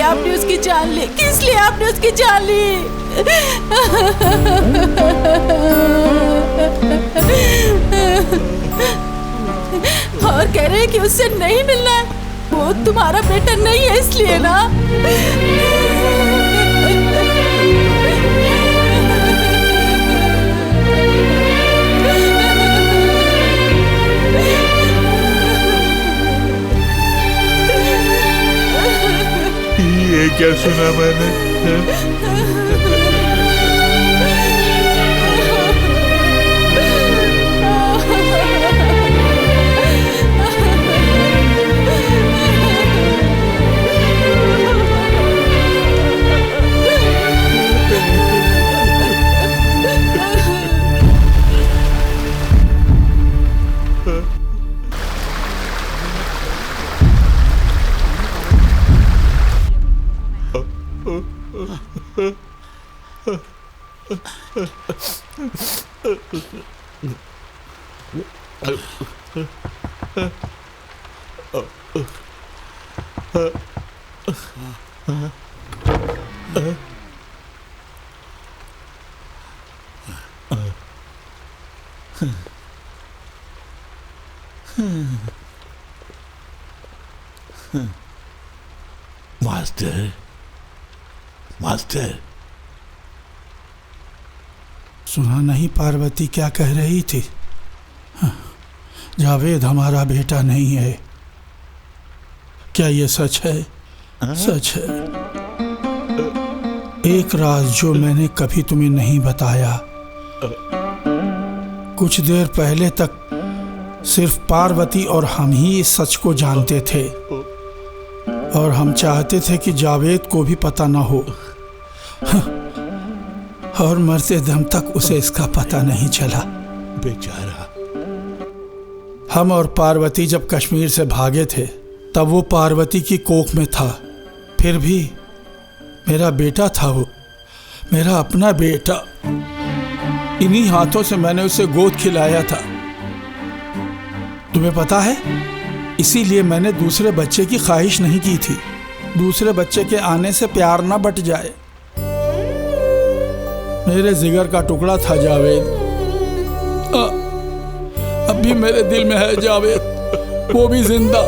आपने उसकी जान ली, किस लिए आपने उसकी जान ली? और कह रहे हैं कि उससे नहीं मिलना है। वो तुम्हारा बेटा नहीं है इसलिए ना। ये क्या सुना मैंने? मास्टर, मास्टर, सुना नहीं पार्वती क्या कह रही थी? जावेद हमारा बेटा नहीं है। क्या ये सच है? सच है। एक राज जो मैंने कभी तुम्हें नहीं बताया। कुछ देर पहले तक सिर्फ पार्वती और हम ही इस सच को जानते थे, और हम चाहते थे कि जावेद को भी पता ना हो। और मरते दम तक उसे इसका पता नहीं चला। बेचारा। हम और पार्वती जब कश्मीर से भागे थे तब वो पार्वती की कोख में था। फिर भी मेरा बेटा था वो, मेरा अपना बेटा। इन्हीं हाथों से मैंने उसे गोद खिलाया था। तुम्हें पता है, इसीलिए मैंने दूसरे बच्चे की ख्वाहिश नहीं की थी। दूसरे बच्चे के आने से प्यार ना बट जाए। मेरे जिगर का टुकड़ा था जावेद। अब भी मेरे दिल में है जावेद, वो भी जिंदा।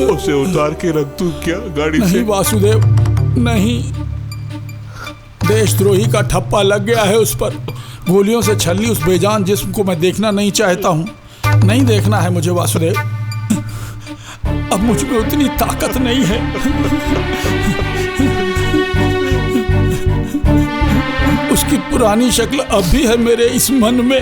उसे उतार के रख दूं क्या गाड़ी से? नहीं वासुदेव, नहीं। देशद्रोही का ठप्पा लग गया है उस पर। गोलियों से छली उस बेजान जिस्म को मैं देखना नहीं चाहता हूँ। नहीं देखना है मुझे वासुदेव। अब मुझ में उतनी ताकत नहीं है। उसकी पुरानी शक्ल अब भी है मेरे इस मन में।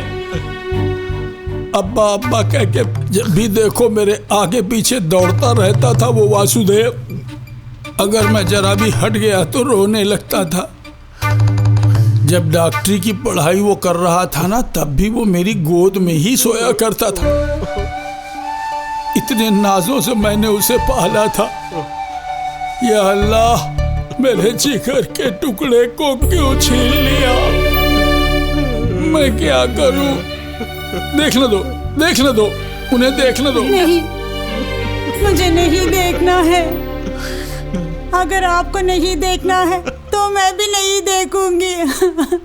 अब्बा अब्बा कह के जब भी देखो मेरे आगे पीछे दौड़ता रहता था वो वासुदेव। अगर मैं जरा भी हट गया तो रोने लगता था। जब डॉक्टरी की पढ़ाई वो कर रहा था ना, तब भी वो मेरी गोद में ही सोया करता था। इतने नाजों से मैंने उसे पाला था। या अल्लाह, मेरे जिगर के टुकड़े को क्यों छीन लिया? मैं क्या करूं? देखने दो, देखने दो, उन्हें देखने दो। नहीं, मुझे नहीं देखना है। अगर आपको नहीं देखना है तो मैं भी नहीं देखूंगी।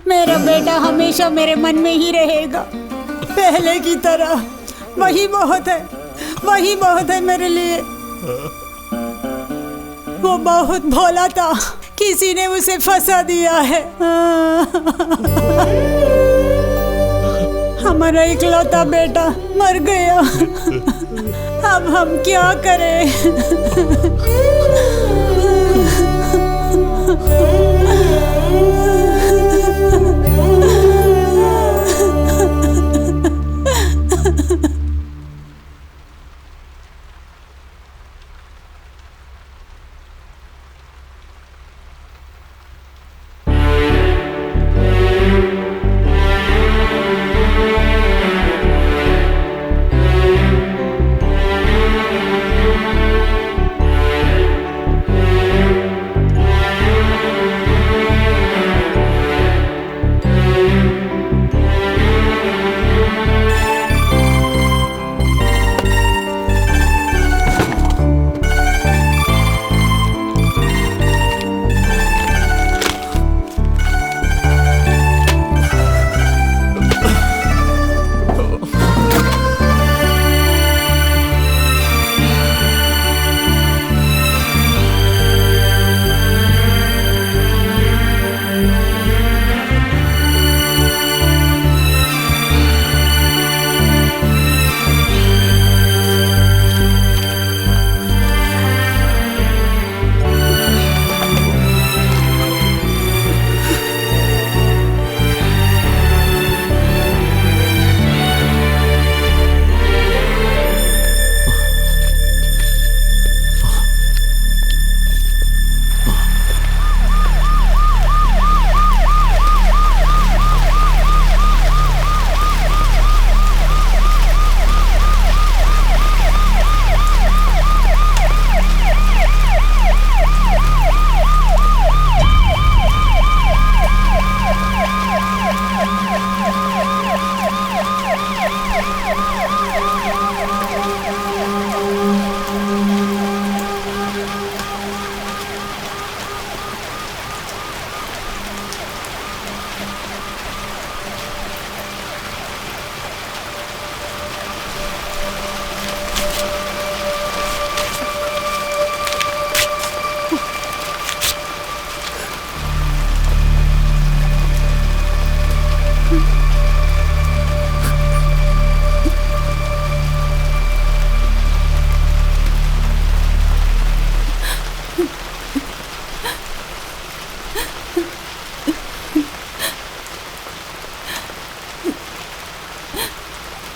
मेरा बेटा हमेशा मेरे मन में ही रहेगा, पहले की तरह। वही बहुत है, वही बहुत है मेरे लिए। वो बहुत भोला था, किसी ने उसे फंसा दिया है। हमारा इकलौता बेटा मर गया। अब हम क्या करें?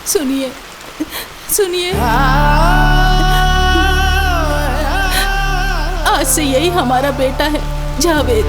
सुनिए, सुनिए, आज से यही हमारा बेटा है, जावेद।